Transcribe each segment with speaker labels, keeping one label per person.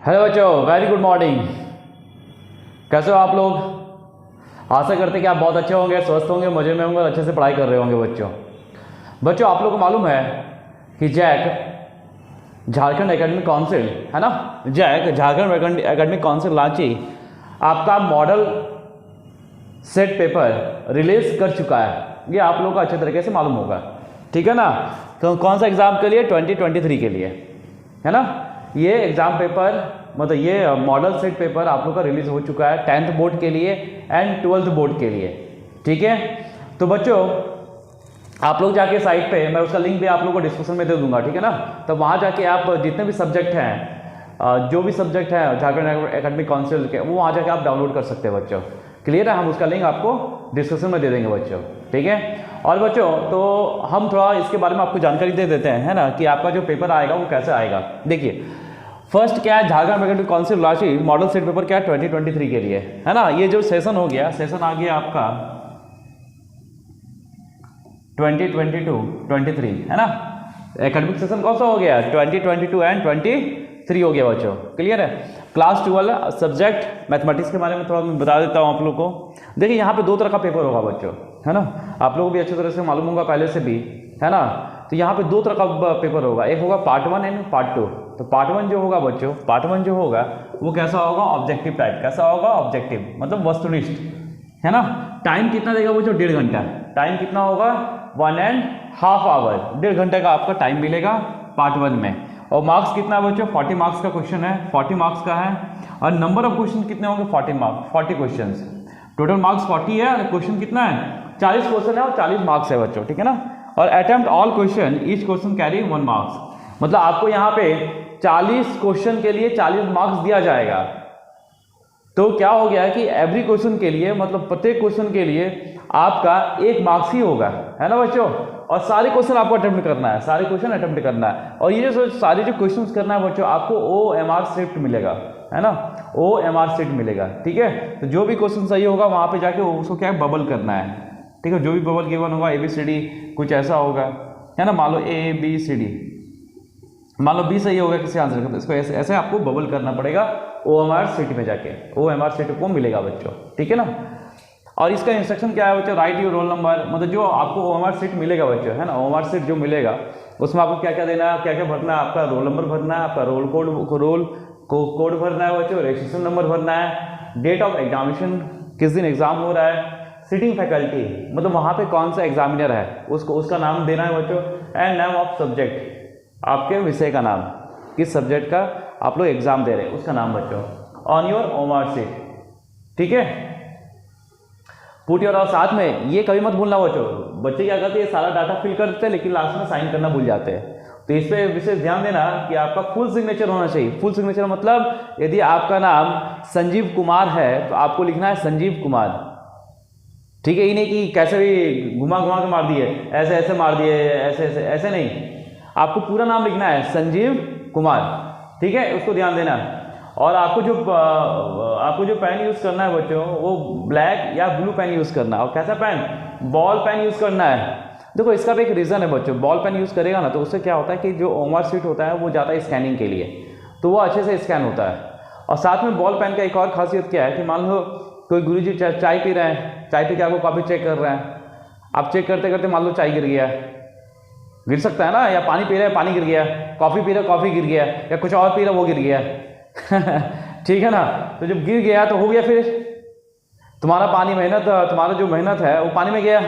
Speaker 1: Hello बच्चों, very good morning. कैसे हो आप लोग? आशा करते कि आप बहुत अच्छे होंगे, स्वस्थ होंगे, मजे में होंगे और अच्छे से पढ़ाई कर रहे होंगे। बच्चों आप लोग को मालूम है कि जैक झारखंड एकेडमिक काउंसिल है ना, JAC Jharkhand academic council Ranchi आपका मॉडल सेट पेपर रिलीज कर चुका है। ये आप लोगों को अच्छे तरीके से मालूम होगा, ठीक है ना। तो कौन सा एग्जाम के लिए? 2023 के लिए, है ना। ये एग्जाम पेपर मतलब ये मॉडल सेट पेपर आप लोग का रिलीज हो चुका है 10th बोर्ड के लिए एंड 12th बोर्ड के लिए, ठीक है। तो बच्चों आप लोग जाके साइट पे, मैं उसका लिंक भी आप लोगों को डिस्क्रिप्शन में दे दूंगा, ठीक है ना। तो वहाँ जाके आप जितने भी सब्जेक्ट हैं, जो भी सब्जेक्ट हैं झारखंड एकेडमिक काउंसिल के, वो वहाँ जाके आप डाउनलोड कर सकते हैं बच्चों। क्लियर है? हम उसका लिंक आपको डिस्क्रिप्शन में दे देंगे बच्चों, ठीक है। और बच्चों तो हम थोड़ा इसके बारे में आपको जानकारी दे देते हैं, है ना, कि आपका जो पेपर आएगा वो कैसे आएगा। देखिए फर्स्ट क्या है, Jharkhand academic council Ranchi model set paper क्या है 2023 के लिए, है ना। ये जो सेशन हो गया, सेशन आ गया आपका 2022-23, है ना। एकेडमिक सेशन कौन सा हो गया? 2022 एंड 23 हो गया बच्चों। क्लियर है? क्लास 12 सब्जेक्ट मैथमेटिक्स के बारे में थोड़ा मैं बता देता हूँ आप लोग को। देखिए यहाँ पे दो तरह का पेपर होगा बच्चों, है ना। आप लोगों को भी अच्छी तरह से मालूम होगा पहले से भी, है ना। तो यहाँ पे दो तरह का पेपर होगा, एक होगा पार्ट 1 एंड पार्ट 2। तो पार्ट 1 जो होगा बच्चों, पार्ट 1 जो होगा वो कैसा होगा? Objective type. कैसा होगा? ऑब्जेक्टिव मतलब वस्तुनिष्ठ, है ना। टाइम कितना देगा बच्चों? 1.5 घंटा। टाइम कितना होगा? 1.5 आवर, 1.5 घंटे का आपका टाइम मिलेगा पार्ट 1 में। और मार्क्स कितना है बच्चों? 40 मार्क्स का क्वेश्चन है, 40 मार्क्स का है। और नंबर ऑफ क्वेश्चन कितने होंगे? 40 क्वेश्चन। टोटल मार्क्स 40 है, क्वेश्चन कितना है? 40 क्वेश्चन है और 40 मार्क्स है बच्चों, ठीक है ना। और attempt all question, each question carry 1 marks. मतलब आपको यहाँ पे 40 क्वेश्चन के लिए 40 मार्क्स दिया जाएगा। तो क्या हो गया कि एवरी क्वेश्चन के लिए, मतलब प्रत्येक क्वेश्चन के लिए आपका 1 मार्क्स ही होगा, है ना बच्चों। और सारे क्वेश्चन आपको अटेम्प्ट करना है, सारे क्वेश्चन अटेम्प्ट करना है। और ये जो सारे जो क्वेश्चन करना है बच्चों, आपको OMR स्क्रिप्ट मिलेगा, है ना। OMR स्क्रिप्ट मिलेगा, ठीक है। तो जो भी क्वेश्चन सही होगा वहां पे जाके उसको क्या है? बबल करना है, ठीक है। जो भी बबल गिवन होगा ABCD कुछ ऐसा होगा, है ना। मान लो ABCD, मान लो B सही होगा किसी आंसर का, तो इसको ऐसे ऐसे आपको बबल करना पड़ेगा OMR सीट में जाके। OMR सीट को मिलेगा बच्चों, ठीक है ना। और इसका इंस्ट्रक्शन क्या है बच्चों? Right your roll number. मतलब जो आपको OMR सीट मिलेगा बच्चों, है ना, OMR सीट जो मिलेगा उसमें आपको क्या क्या देना है, क्या क्या भरना है? आपका रोल नंबर भरना है, आपका रोल कोड भरना है बच्चों, रजिस्ट्रेशन नंबर भरना है, डेट ऑफ एग्जामिनेशन, किस दिन एग्जाम हो रहा है, सिटिंग फैकल्टी मतलब वहाँ पे कौन सा एग्जामिनर है उसका नाम देना है बच्चों, एंड नेम ऑफ सब्जेक्ट, आपके विषय का नाम, किस सब्जेक्ट का आप लोग एग्जाम दे रहे हैं उसका नाम बच्चों, ऑन योर OMR सीट, ठीक है। पुट योर, और साथ में ये कभी मत भूलना बच्चों, बच्चे क्या करते हैं सारा डाटा फिल करते हैं लेकिन लास्ट में साइन करना भूल जाते हैं। तो इस पे विशेष ध्यान देना कि आपका फुल सिग्नेचर होना चाहिए। फुल सिग्नेचर मतलब यदि आपका नाम संजीव कुमार है तो आपको लिखना है संजीव कुमार, ठीक है। ये नहीं कि कैसे भी घुमा घुमा के मार दिए, ऐसे ऐसे मार दिए, ऐसे ऐसे ऐसे नहीं, आपको पूरा नाम लिखना है संजीव कुमार, ठीक है। उसको ध्यान देना। और आपको जो पेन यूज करना है बच्चों वो ब्लैक या ब्लू पेन यूज करना है। और कैसा पेन? बॉल पेन यूज करना है। देखो इसका भी एक रीजन है बच्चों, बॉल पेन यूज करेगा ना तो उससे क्या होता है कि जो OMR सीट होता है वो जाता है स्कैनिंग के लिए, तो वो अच्छे से स्कैन होता है। और साथ में बॉल पेन का एक और खासियत क्या है कि मान लो कोई गुरुजी चाय पी रहे हैं, चाय पी के आपको कॉफी चेक कर रहे हैं, आप चेक करते करते मान लो चाय गिर गया, गिर सकता है ना, या पानी पी रहे हैं पानी गिर गया, कॉफी पी रहे कॉफी गिर गया, या कुछ और पी रहे वो गिर गया ठीक है ना। तो जब गिर गया तो हो गया, फिर तुम्हारा तुम्हारा जो मेहनत है वो पानी में गया।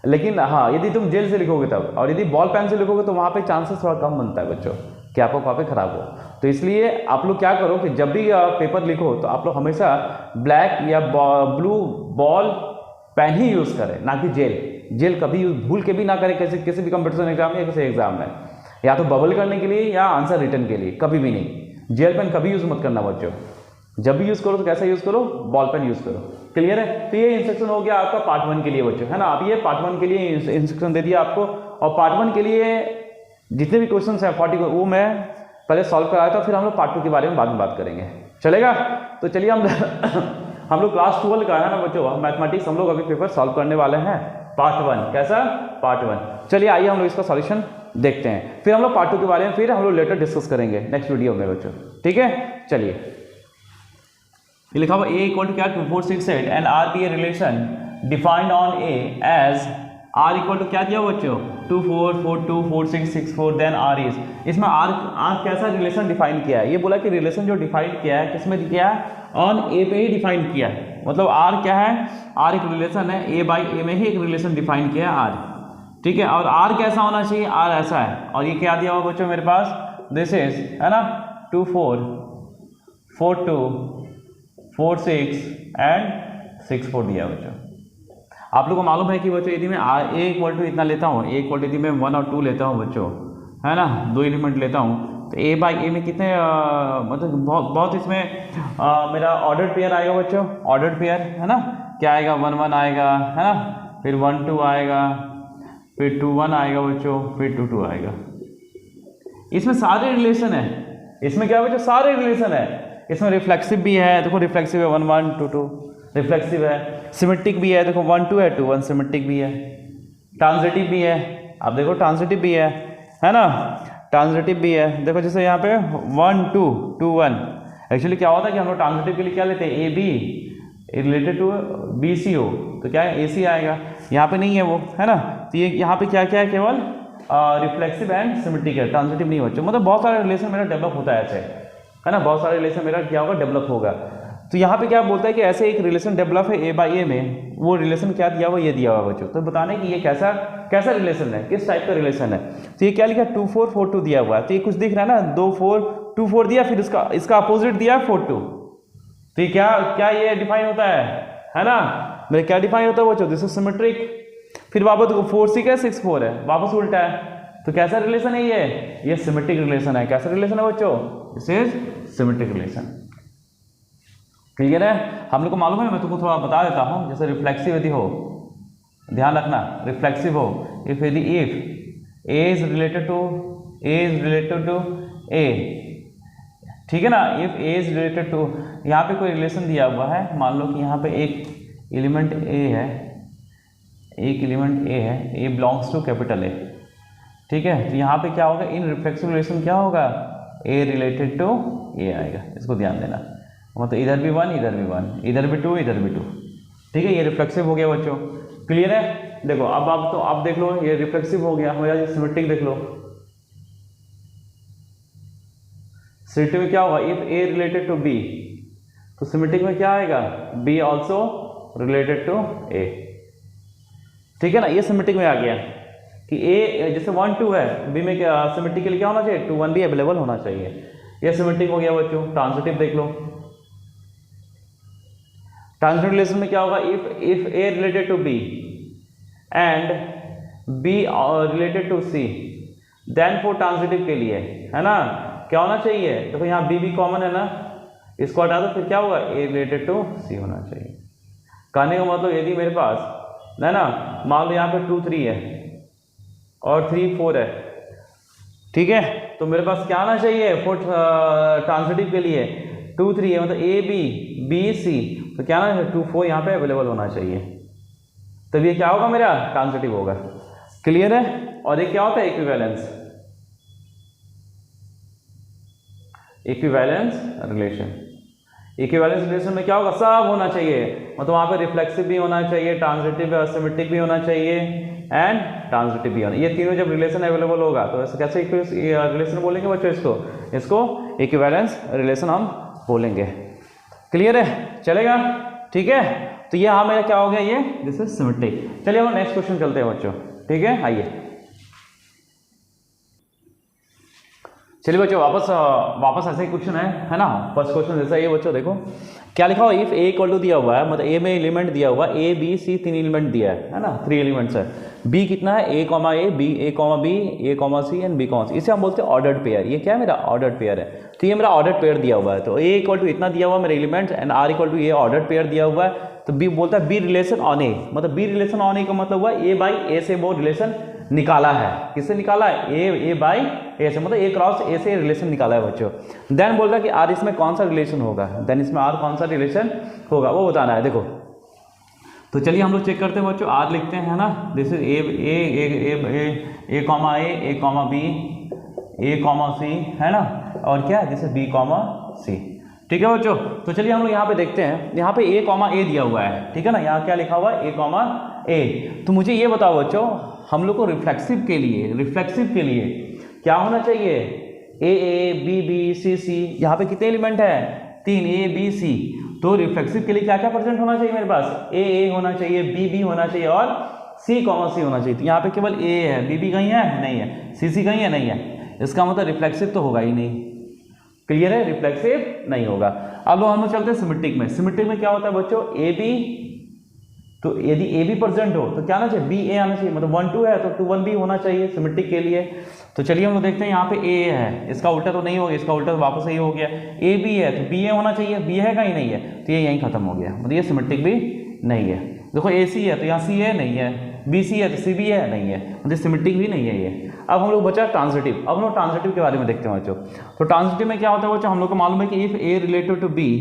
Speaker 1: लेकिन हाँ, यदि तुम जेल से लिखोगे तब, और यदि बॉल पेन से लिखोगे तो वहाँ पे चांसेस थोड़ा कम बनता है बच्चों कि आपको कॉपी खराब हो। तो इसलिए आप लोग क्या करो कि जब भी पेपर लिखो तो आप लोग हमेशा ब्लैक या ब्लू बॉल पेन ही यूज करें, ना कि जेल कभी भूल के भी ना करें किसी भी कंपटीशन एग्जाम में या किसी एग्जाम में, या तो बबल करने के लिए या आंसर रिटर्न के लिए, कभी भी नहीं। जेल पेन कभी यूज मत करना बच्चों, जब भी यूज करो तो कैसा यूज करो? बॉल पेन यूज करो। क्लियर है? तो ये इंस्ट्रक्शन हो गया आपका पार्ट 1 के लिए बच्चों, है ना। अब ये पार्ट 1 के लिए इंस्ट्रक्शन दे दिया आपको। और पार्ट 1 के लिए जितने भी क्वेश्चन हैं 40 वो मैं पहले सॉल्व कराया था, फिर हम लोग पार्ट 2 के बारे में बाद में बात करेंगे, चलेगा। तो चलिए हम लोग क्लास 12 का है ना बच्चों मैथमेटिक्स, हम लोग अभी पेपर सॉल्व करने वाले हैं पार्ट 1। कैसा? पार्ट 1। चलिए आइए हम लोग इसका सॉल्यूशन देखते हैं। फिर हम लोग पार्ट 2 के बारे में फिर हम लोग लेटर डिस्कस करेंगे नेक्स्ट वीडियो में बच्चों, ठीक है। चलिए, ये लिखा हुआ ए इक्वल टू क्या 2 4 6 8 and R be a relation defined on A as R equal to क्या दिया हुआ बच्चों 2 4 4 2 4 6 6 4 देन आर इज। इसमें आर कैसा रिलेशन डिफाइन किया है, ये बोला कि रिलेशन जो डिफाइन किया है किसमें किया है, ऑन ए पे ही डिफाइन किया है। मतलब आर क्या है, आर एक रिलेशन है, ए बाई ए में ही एक रिलेशन डिफाइन किया है आर, ठीक है। और आर कैसा होना चाहिए, आर ऐसा है। और ये क्या दिया हुआ बच्चों मेरे पास, दिस इज है ना 2 4 4 2 4 6 एंड 6 4 दिया बच्चों। आप लोग को मालूम है कि बच्चों यदि मैं ए इक्वल टू इतना लेता हूँ, ए इक्वल टू यदि मैं 1 और 2 लेता हूँ बच्चों, है ना, 2 एलिमेंट लेता हूँ, तो ए बाई ए में कितने मतलब बहुत इसमें मेरा ऑर्डर्ड पेयर आएगा बच्चों, ऑर्डर्ड पेयर है ना, क्या आएगा 1 1 आएगा, है ना, फिर 1 2 आएगा, फिर 2 1 आएगा बच्चों, फिर 2 2 आएगा। इसमें सारे रिलेशन है, इसमें क्या बच्चों सारे रिलेशन है। इसमें रिफ्लेक्सिव भी है, देखो रिफ्लेक्सिव है 1 1 2 2 रिफ्लेक्सिव है, सिमेट्रिक भी है, देखो 1 2 है 2 1 सिमेट्रिक भी है, ट्रांजिटिव भी है, आप देखो ट्रांजिटिव भी है ना, ट्रांजिटिव भी है। देखो जैसे यहाँ पे 1 2 2 1 एक्चुअली क्या होता है कि हम लोग ट्रांजिटिव के लिए क्या लेते हैं, A B related to B C हो, तो क्या है ए सी आएगा, यहाँ पे नहीं है वो, है ना। तो ये यहाँ पे क्या क्या है, केवल रिफ्लेक्सिव एंड सिमेट्रिक है, ट्रांजिटिव नहीं बच्चों। मतलब बहुत सारे रिलेशन मेरा डेवलप होता है ऐसे, है ना, बहुत सारे रिलेशन मेरा क्या होगा, डेवलप होगा। तो यहाँ पे क्या बोलता है कि ऐसे एक रिलेशन डेवलप है ए बाई ए में, वो रिलेशन क्या दिया हुआ, ये दिया हुआ बच्चों। तो बताने कि ये कैसा रिलेशन है, किस टाइप का रिलेशन है। तो ये क्या लिखा 2 4 4 2 दिया हुआ है, तो ये कुछ दिख रहा है ना, 2 4 2 4 दिया, फिर इसका अपोजिट दिया 4 2। तो ये क्या ये डिफाइन होता है ना, मेरे क्या डिफाइन होता है बच्चों, दिस इज सिमेट्रिक। फिर वापस 4 6 है 6 4 है, वापस उल्टा है, तो कैसा रिलेशन है ये सिमेट्रिक रिलेशन है। कैसा रिलेशन है बच्चों, this is symmetric relation, clear है। हम लोग को मालूम है, मैं तुमको थोड़ा बता देता हूँ। जैसे रिफ्लेक्सिव यदि हो, ध्यान रखना, रिफ्लेक्सिव हो, if A is related to A, ठीक है ना, if A is related to, यहाँ पे कोई रिलेशन दिया हुआ है, मान लो कि यहाँ पे एक एलिमेंट ए है, ए बिलोंग्स टू कैपिटल ए, ठीक है। तो यहाँ पे क्या होगा, इन रिफ्लेक्सिव रिलेशन क्या होगा, ए रिलेटेड टू ए आएगा, इसको ध्यान देना। मतलब इधर भी 1 इधर भी 1, इधर भी 2 इधर भी 2, ठीक है। ये रिफ्लेक्सिव हो गया बच्चों, क्लियर है। देखो अब आप देख लो, ये रिफ्लेक्सिव हो गया, हमारा सिमेट्रिक देख लो। सिमेट्रिक में क्या होगा, if A related to B, तो सिमेट्रिक में क्या आएगा, B also related to A, ठीक है ना। ये सिमेट्रिक में आ गया कि ए जैसे 1 2 है, बी में क्या सिमेट्रिक के लिए क्या होना चाहिए, 2 1 भी अवेलेबल होना चाहिए। ये सिमेट्रिक हो गया बच्चों। ट्रांजिटिव देख लो, ट्रांजिटिव रिलेशन में क्या होगा, if A related to B and B related to C, then for transitive के लिए, है ना, क्या होना चाहिए, देखो यहाँ बी कॉमन है ना, इसको हटा दो, फिर क्या होगा, ए रिलेटेड टू सी होना चाहिए। कहने का मतलब यदि मेरे पास है ना, मान लो यहाँ पे 2 3 है और 3 4 है, ठीक है, तो मेरे पास क्या आना चाहिए फॉर ट्रांजिटिव के लिए 2 3 है, मतलब ए बी सी, तो क्या ना 2 4 यहाँ पे अवेलेबल होना चाहिए, तब ये क्या होगा, मेरा ट्रांजिटिव होगा, क्लियर है। और ये क्या होता है, इक्विवेलेंस रिलेशन। इक्विवेलेंस रिलेशन में क्या होगा, सब होना चाहिए, मतलब वहाँ पे रिफ्लेक्सिव भी होना चाहिए, ट्रांजिटिव सिमेट्रिक भी होना चाहिए एंड ट्रांजिटिव भी होना। ये तीनों जब रिलेशन अवेलेबल होगा तो ऐसे कैसे रिलेशन बोलेंगे बच्चों, इसको इक्विवेलेंस रिलेशन हम बोलेंगे, क्लियर है, चलेगा, ठीक है। तो ये हाँ मेरा क्या हो गया, ये दिस इज सिमेट्रिक। चलिए हम नेक्स्ट क्वेश्चन चलते हैं बच्चों, ठीक है, आइए। चलिए बच्चों वापस ऐसा ही क्वेश्चन है ना। फर्स्ट क्वेश्चन जैसा ये बच्चों देखो क्या लिखा हुआ, इफ ए इक्वल टू दिया हुआ है, मतलब ए में एलिमेंट दिया हुआ है, ए बी सी 3 एलिमेंट दिया है ना, 3 एलिमेंट्स है। बी कितना है, A comma A, B A comma B, A comma C and B comma C, इसे हम बोलते हैं ऑर्डर्ड पेयर। ये क्या है, मेरा ऑर्डर्ड पेयर है। तो ये मेरा ऑर्डर्ड पेयर दिया हुआ है, तो ए इक्वल टू इतना दिया हुआ है मेरे elements and R equal to ये ऑर्डर्ड पेयर दिया हुआ है। तो बी बोलता है बी रिलेशन ऑन ए, मतलब बी रिलेशन ऑन ए का मतलब हुआ ए बाई ए से वो रिलेशन निकाला है। किससे निकाला है, ए बाई ए से, मतलब ए क्रॉस ए से रिलेशन निकाला है बच्चों। देन बोलता है कि आर इसमें कौन सा रिलेशन होगा, देन इसमें आर कौन सा रिलेशन होगा वो बताना है। देखो तो चलिए हम लोग चेक करते हैं बच्चों, आर लिखते हैं, है ना। This is A comma A comma B, A comma C, है ना, और क्या है, this is B comma C. ठीक है बच्चों, तो चलिए हम लोग यहाँ पे देखते हैं, यहाँ पे ए कॉमा ए दिया हुआ है, ठीक है ना, यहाँ क्या लिखा हुआ है, ए कॉमा ए। तो मुझे ये बताओ बच्चों, हम लोग को रिफ्लेक्सिव के लिए क्या होना चाहिए, ए बी बी सी सी, यहाँ पे कितने एलिमेंट है, 3, ए बी सी। तो रिफ्लेक्सिव के लिए क्या क्या प्रेजेंट होना चाहिए मेरे पास, ए होना चाहिए, बी होना चाहिए और सी कॉमा सी होना चाहिए। तो यहाँ पे केवल ए है, बी कहीं है, नहीं है, सी कहीं है, नहीं है, इसका मतलब रिफ्लेक्सिव तो होगा ही नहीं। क्लियर है, रिफ्लेक्सिव नहीं होगा। अब हम लोग चलते हैं सिमेट्रिक में। सिमेट्रिक में क्या होता है बच्चों, ए बी, तो यदि ए बी प्रेजेंट हो तो क्या आना चाहिए, बी ए आना चाहिए, मतलब 1 2 है तो 2 1 भी होना चाहिए सिमेट्रिक के लिए। तो चलिए हम लोग देखते हैं, यहाँ पे ए है, इसका उल्टा तो नहीं हो गया, इसका उल्टा तो वापस यही हो गया, ए बी है तो बी ए होना चाहिए, बी है कहीं नहीं है, तो ये यहीं खत्म हो गया, मतलब ये सिमेट्रिक भी नहीं है। देखो ए सी है तो यहाँ सी है, नहीं है, बी सी है तो सी बी है, नहीं है, मतलब सिमेट्रिक भी नहीं है ये। अब हम लोग बचा ट्रांजिटिव। अब हम लोग ट्रांजिटिव के बारे में देखते हैं बच्चों। तो ट्रांजिटिव में क्या होता है बच्चों, हम लोग को मालूम है कि if A related to B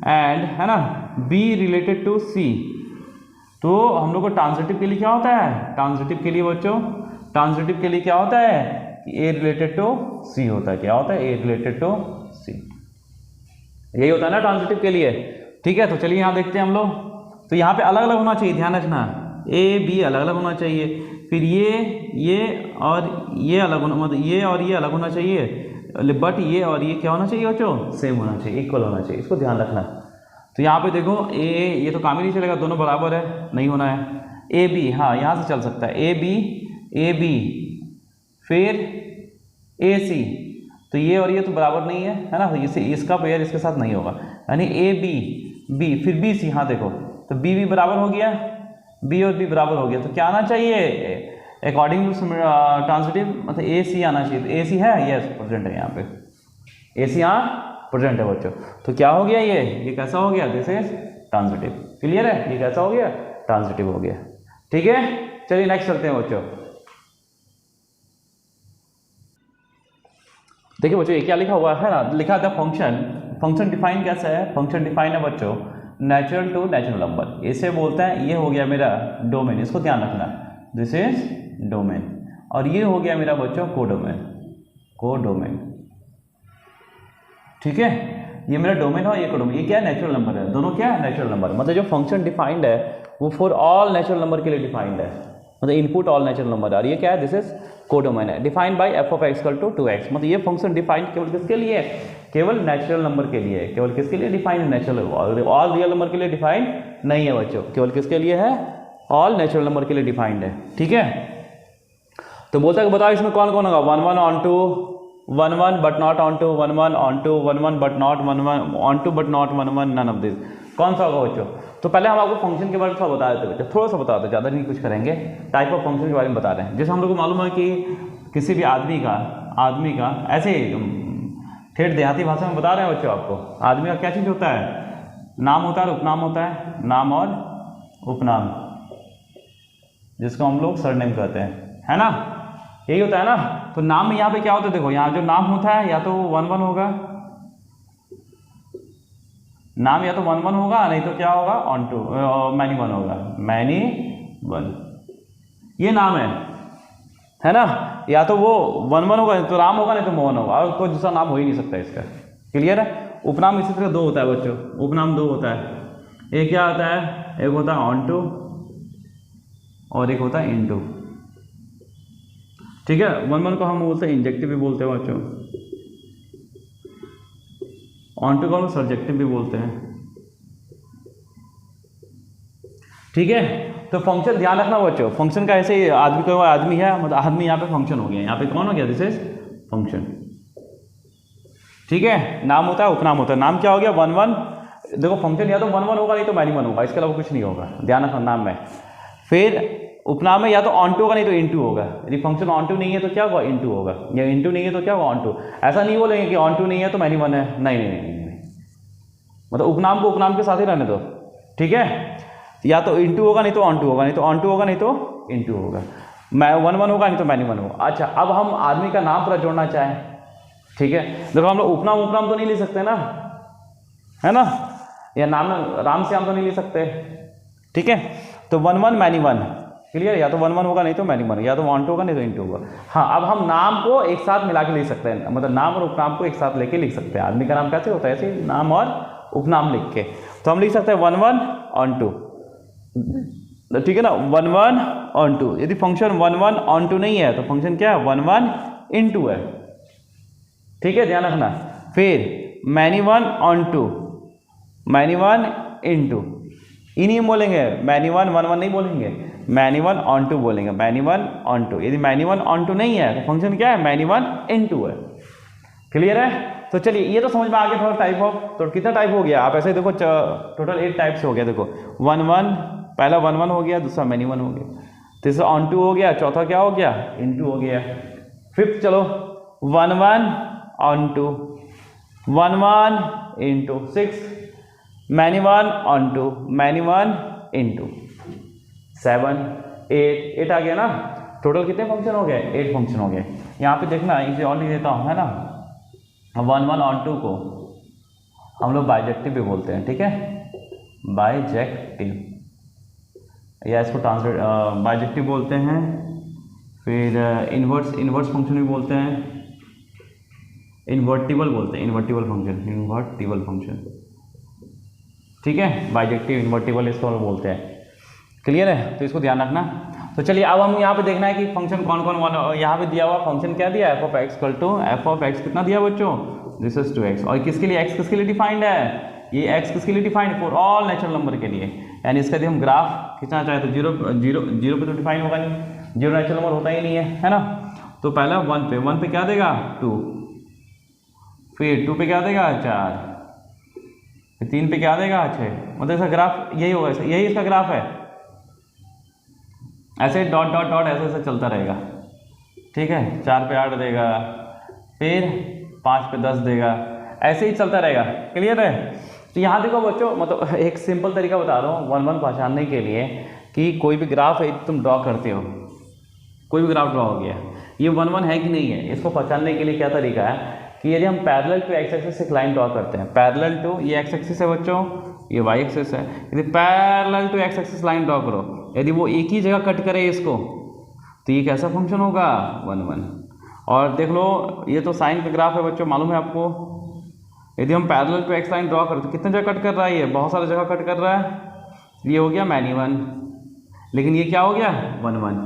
Speaker 1: and, है ना, बी रिलेटेड टू सी, तो हम लोग को ट्रांजिटिव के लिए क्या होता है, ट्रांजिटिव के लिए बच्चों, ट्रांजिटिव के लिए क्या होता है कि ए रिलेटेड टू सी होता है। क्या होता है, ए रिलेटेड टू सी, यही होता है ना ट्रांजिटिव के लिए। ठीक है, तो चलिए यहाँ देखते हैं हम लोग। तो यहाँ पे अलग अलग होना चाहिए, ध्यान रखना, ए बी अलग अलग होना चाहिए, फिर ये और ये अलग होना, मतलब ये और ये अलग होना चाहिए, बट ये और ये क्या होना चाहिए बच्चों, सेम होना चाहिए, इक्वल होना चाहिए, इसको ध्यान रखना। तो यहाँ पे देखो ये तो काम ही नहीं चलेगा, दोनों बराबर है, नहीं होना है। ए बी, हाँ यहाँ से चल सकता है, ए बी फिर ए सी, तो ये और ये तो बराबर नहीं है ना, तो इसका पेयर इसके साथ नहीं होगा, यानी ए बी फिर बी सी, हाँ देखो तो बी बराबर हो गया, बी और बी बराबर हो गया, तो क्या आना चाहिए अकॉर्डिंग टू ट्रांजिटिव, मतलब ए सी आना चाहिए। तो ए सी है, यस प्रेजेंट है यहाँ पे, ए सी यहाँ प्रेजेंट है बच्चों। तो क्या हो गया, ये कैसा हो गया, दिस इज ट्रांजिटिव। क्लियर है, ये कैसा हो गया, ट्रांजिटिव हो गया। ठीक है, चलिए नेक्स्ट चलते हैं बच्चों। देखिए बच्चों ये क्या लिखा हुआ है ना, लिखा था फंक्शन डिफाइन कैसा है, फंक्शन डिफाइन है बच्चों नेचुरल टू नेचुरल नंबर, इसे बोलते हैं, ये हो गया मेरा डोमेन, इसको ध्यान रखना, दिस इज डोमेन, और ये हो गया मेरा बच्चों कोडोमेन। ठीक है, ये मेरा डोमेन हो, ये कोडोमेन, ये क्या है, नेचुरल नंबर है, दोनों क्या है, नेचुरल नंबर। मतलब जो फंक्शन डिफाइंड है वो फॉर ऑल नेचुरल नंबर के लिए डिफाइंड है, मतलब इनपुट ऑल नेचुरल नंबर, और ये क्या है, दिस इज कोडोमेन है, defined by F of X equal to 2x। मतलब ये फंक्शन डिफाइंड केवल किसके लिए है, केवल नेचुरल नंबर के लिए है, केवल किसके लिए डिफाइंड है, नेचुरल, ऑल रियल नंबर के लिए डिफाइंड नहीं है बच्चों, केवल किसके लिए है, ऑल नेचुरल नंबर के लिए डिफाइंड है। ठीक है, तो बोलता है बताओ इसमें कौन कौन होगा, 1 1 onto, 1 1 but not onto, 1 1 onto, 1 1 but not 1 1 onto but not 1 1, none of this, कौन सा होगा बच्चों। तो पहले हम आपको फंक्शन के बारे में थोड़ा बता देते बच्चों, थोड़ा सा बता देते, ज़्यादा नहीं कुछ करेंगे, टाइप ऑफ फंक्शन के बारे में बता रहे हैं। जैसे हम लोग को मालूम है कि किसी भी आदमी का ऐसे ठेठ देहाती भाषा में बता रहे हैं बच्चों आपको, आदमी का क्या चीज़ होता है, नाम होता है, उपनाम होता है, नाम और उपनाम, जिसको हम लोग सरनेम कहते हैं, है ना, यही होता है ना। तो नाम में यहाँ पे क्या होता है, देखो यहाँ जो नाम होता है या तो 1 1 होगा, नाम या तो 1 1 होगा, नहीं तो क्या होगा, ऑन टू मैनी 1 होगा, मैनी 1, ये नाम है ना, या तो वो 1 1 होगा, तो राम होगा, नहीं तो मोहन होगा, और कोई दूसरा नाम हो ही नहीं सकता इसका। क्लियर है। उपनाम इसी तरह 2 होता है बच्चों, उपनाम 2 होता है, एक क्या होता है, एक होता है ऑन टू और एक होता है इन टू। ठीक है, 1 1 को हम बोलते हैं इंजेक्टिव भी बोलते हैं बच्चों, ऑन टू को हम सब्जेक्टिव भी बोलते हैं। ठीक है, तो फंक्शन ध्यान रखना बच्चों, फंक्शन का ऐसे आदमी कोई आदमी है, मतलब आदमी यहाँ पे फंक्शन हो गया, यहाँ पे कौन हो गया, दिस इज फंक्शन। ठीक है, नाम होता है, उपनाम होता है, नाम क्या हो गया, 1 1, देखो फंक्शन या तो 1 1 होगा, नहीं तो मैनी 1 होगा, इसके अलावा कुछ नहीं होगा, ध्यान रखना नाम में। फिर उपनाम में या तो ऑन टू होगा, नहीं तो इनटू होगा, यदि फंक्शन ऑन टू नहीं है तो क्या होगा, इनटू होगा, या इनटू नहीं है तो क्या होगा, ऑन टू। ऐसा नहीं बोलेंगे कि ऑन टू नहीं है तो मैनी 1 है, नहीं, मतलब उपनाम को उपनाम के साथ ही रहने दो। ठीक है, या तो इनटू होगा, नहीं तो ऑन टू होगा, नहीं तो ऑन टू होगा, नहीं तो इनटू होगा, 1 1 होगा, नहीं तो मैनी 1 होगा। अच्छा, अब हम आदमी का नाम पूरा जोड़ना चाहें, ठीक है, देखो हम लोग उपनाम तो नहीं ले सकते ना, है ना, या नाम राम श्याम तो नहीं ले सकते। ठीक है, तो 1 1 मैनी 1, क्लियर। या तो 1 1 होगा नहीं तो मैनी 1, या तो 1 2 होगा नहीं तो इनटू होगा। हाँ, अब हम नाम को एक साथ मिला के लिख सकते हैं, मतलब नाम और उपनाम को एक साथ लेके लिख सकते हैं। आदमी का नाम कैसे होता है, ऐसे नाम और उपनाम लिख के। तो हम लिख सकते हैं 1 1 ऑन 2, ठीक है ना, 1 1 ऑन 2। यदि फंक्शन 1 1 ऑन 2 नहीं है तो फंक्शन क्या है, 1 1 इनटू है, ठीक है, ध्यान रखना। फिर मैनी 1 ऑन 2, मैनी 1 इनटू, इन्हीं बोलेंगे, मैनी 1 1 1 नहीं बोलेंगे, मैनी 1 ऑन 2 बोलेंगे, मैनी 1 ऑन 2। यदि मैनी 1 ऑन 2 नहीं है तो फंक्शन क्या है, मैनी 1 इनटू है, क्लियर है। तो चलिए ये तो समझ में आ गया थोड़ा टाइप ऑफ। तो कितना टाइप हो गया, आप ऐसे देखो, टोटल 8 टाइप्स हो गया। देखो 1 1, पहला 1 1 हो गया, दूसरा मैनी 1 हो गया, तीसरा ऑन 2 हो गया, चौथा क्या हो गया, इनटू हो गया। फिफ्थ चलो 1 1 on 2, 1 1 into, 6 many 1 on 2, many 1 into, 7 8 आ गया ना। टोटल कितने फंक्शन हो गए, 8 फंक्शन हो गए। यहाँ पे देखना, इसे और लिख देता हूँ, है ना। 1 1 ऑन 2 को हम लोग बाइजेक्टिव भी बोलते हैं, ठीक है, बाइजेक्टिव, या इसको ट्रांसलेट बाइजेक्टिव बोलते हैं। फिर इन्वर्स फंक्शन भी बोलते हैं, इन्वर्टिबल बोलते हैं, इन्वर्टिबल फंक्शन, ठीक है, बाइजेक्टिव इन्वर्टिबल इसको हम बोलते हैं, क्लियर है। तो इसको ध्यान रखना। तो चलिए अब हम यहाँ पे देखना है कि फंक्शन कौन कौन, यहाँ पे दिया हुआ फंक्शन क्या दिया, F of X equal to, F of X कितना दिया बच्चों, दिस इज 2x। और किसके लिए, एक्स किसके लिए डिफाइंड है, ये एक्स किसके लिए defined, for all natural number के लिए। यानी इसका यदि हम ग्राफ खींचना चाहे तो 0 पे तो डिफाइन होगा नहीं, 0 नेचुरल नंबर होता ही नहीं है ना। तो पहला 1 पे क्या देगा 2, फिर 2 पे क्या देगा 4, फिर 3 पे क्या देगा 6। मतलब इसका ग्राफ यही होगा, यही इसका ग्राफ है। ऐसे डॉट डॉट डॉट ऐसे ऐसे चलता रहेगा, ठीक है। 4 पे 8 देगा, फिर 5 पे 10 देगा, ऐसे ही चलता रहेगा, क्लियर है। तो यहाँ देखो बच्चों, मतलब एक सिंपल तरीका बता रहा हूँ 1 1 पहचानने के लिए, कि कोई भी ग्राफ है तुम ड्रॉ करते हो, कोई भी ग्राफ ड्रॉ हो गया, ये 1 1 है कि नहीं है, इसको पहचानने के लिए क्या तरीका है कि यदि हम पैरेलल टू एक्स एक्सिस एक लाइन ड्रॉ करते हैं, पैरेलल टू, ये एक्स एक्सिस है बच्चों, ये वाई एक्सिस है, यदि parallel to X axis line draw करो, यदि वो एक ही जगह कट करे इसको, तो ये कैसा फंक्शन होगा 1 1। और देख लो, ये तो साइन का ग्राफ है बच्चों, मालूम है आपको। यदि हम parallel to X line draw करें तो कितने जगह कट कर रहा है, ये बहुत सारे जगह कट कर रहा है। ये हो गया मैनी 1, लेकिन ये क्या हो गया 1 1,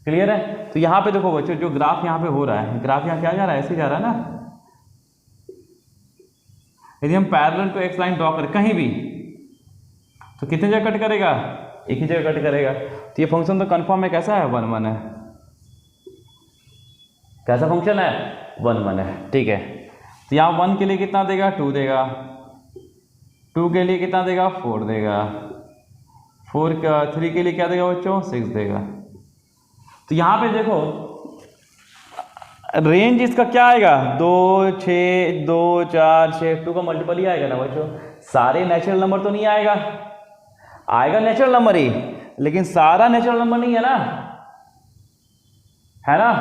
Speaker 1: क्लियर है। तो यहाँ पे देखो बच्चों, जो ग्राफ यहाँ पे हो रहा है, ग्राफ यहाँ क्या जा रहा है, ऐसे जा रहा है ना। यदि हम parallel to X line draw करें कहीं भी, तो कितने जगह कट करेगा, एक ही जगह कट करेगा। तो ये फंक्शन तो कंफर्म है, कैसा है 1 1 है, कैसा फंक्शन है 1 1 है, ठीक है। तो यहाँ 1 के लिए कितना देगा 2 देगा, 2 के लिए कितना देगा 4 देगा, 3 के लिए क्या देगा बच्चों 6 देगा। तो यहाँ पे देखो रेंज इसका क्या आएगा 2 6 2 4 6, 2 का मल्टीपल ही आएगा ना बच्चों। सारे नेचुरल नंबर तो नहीं आएगा, आएगा नेचुरल नंबर ही, लेकिन सारा नेचुरल नंबर नहीं है ना, है ना।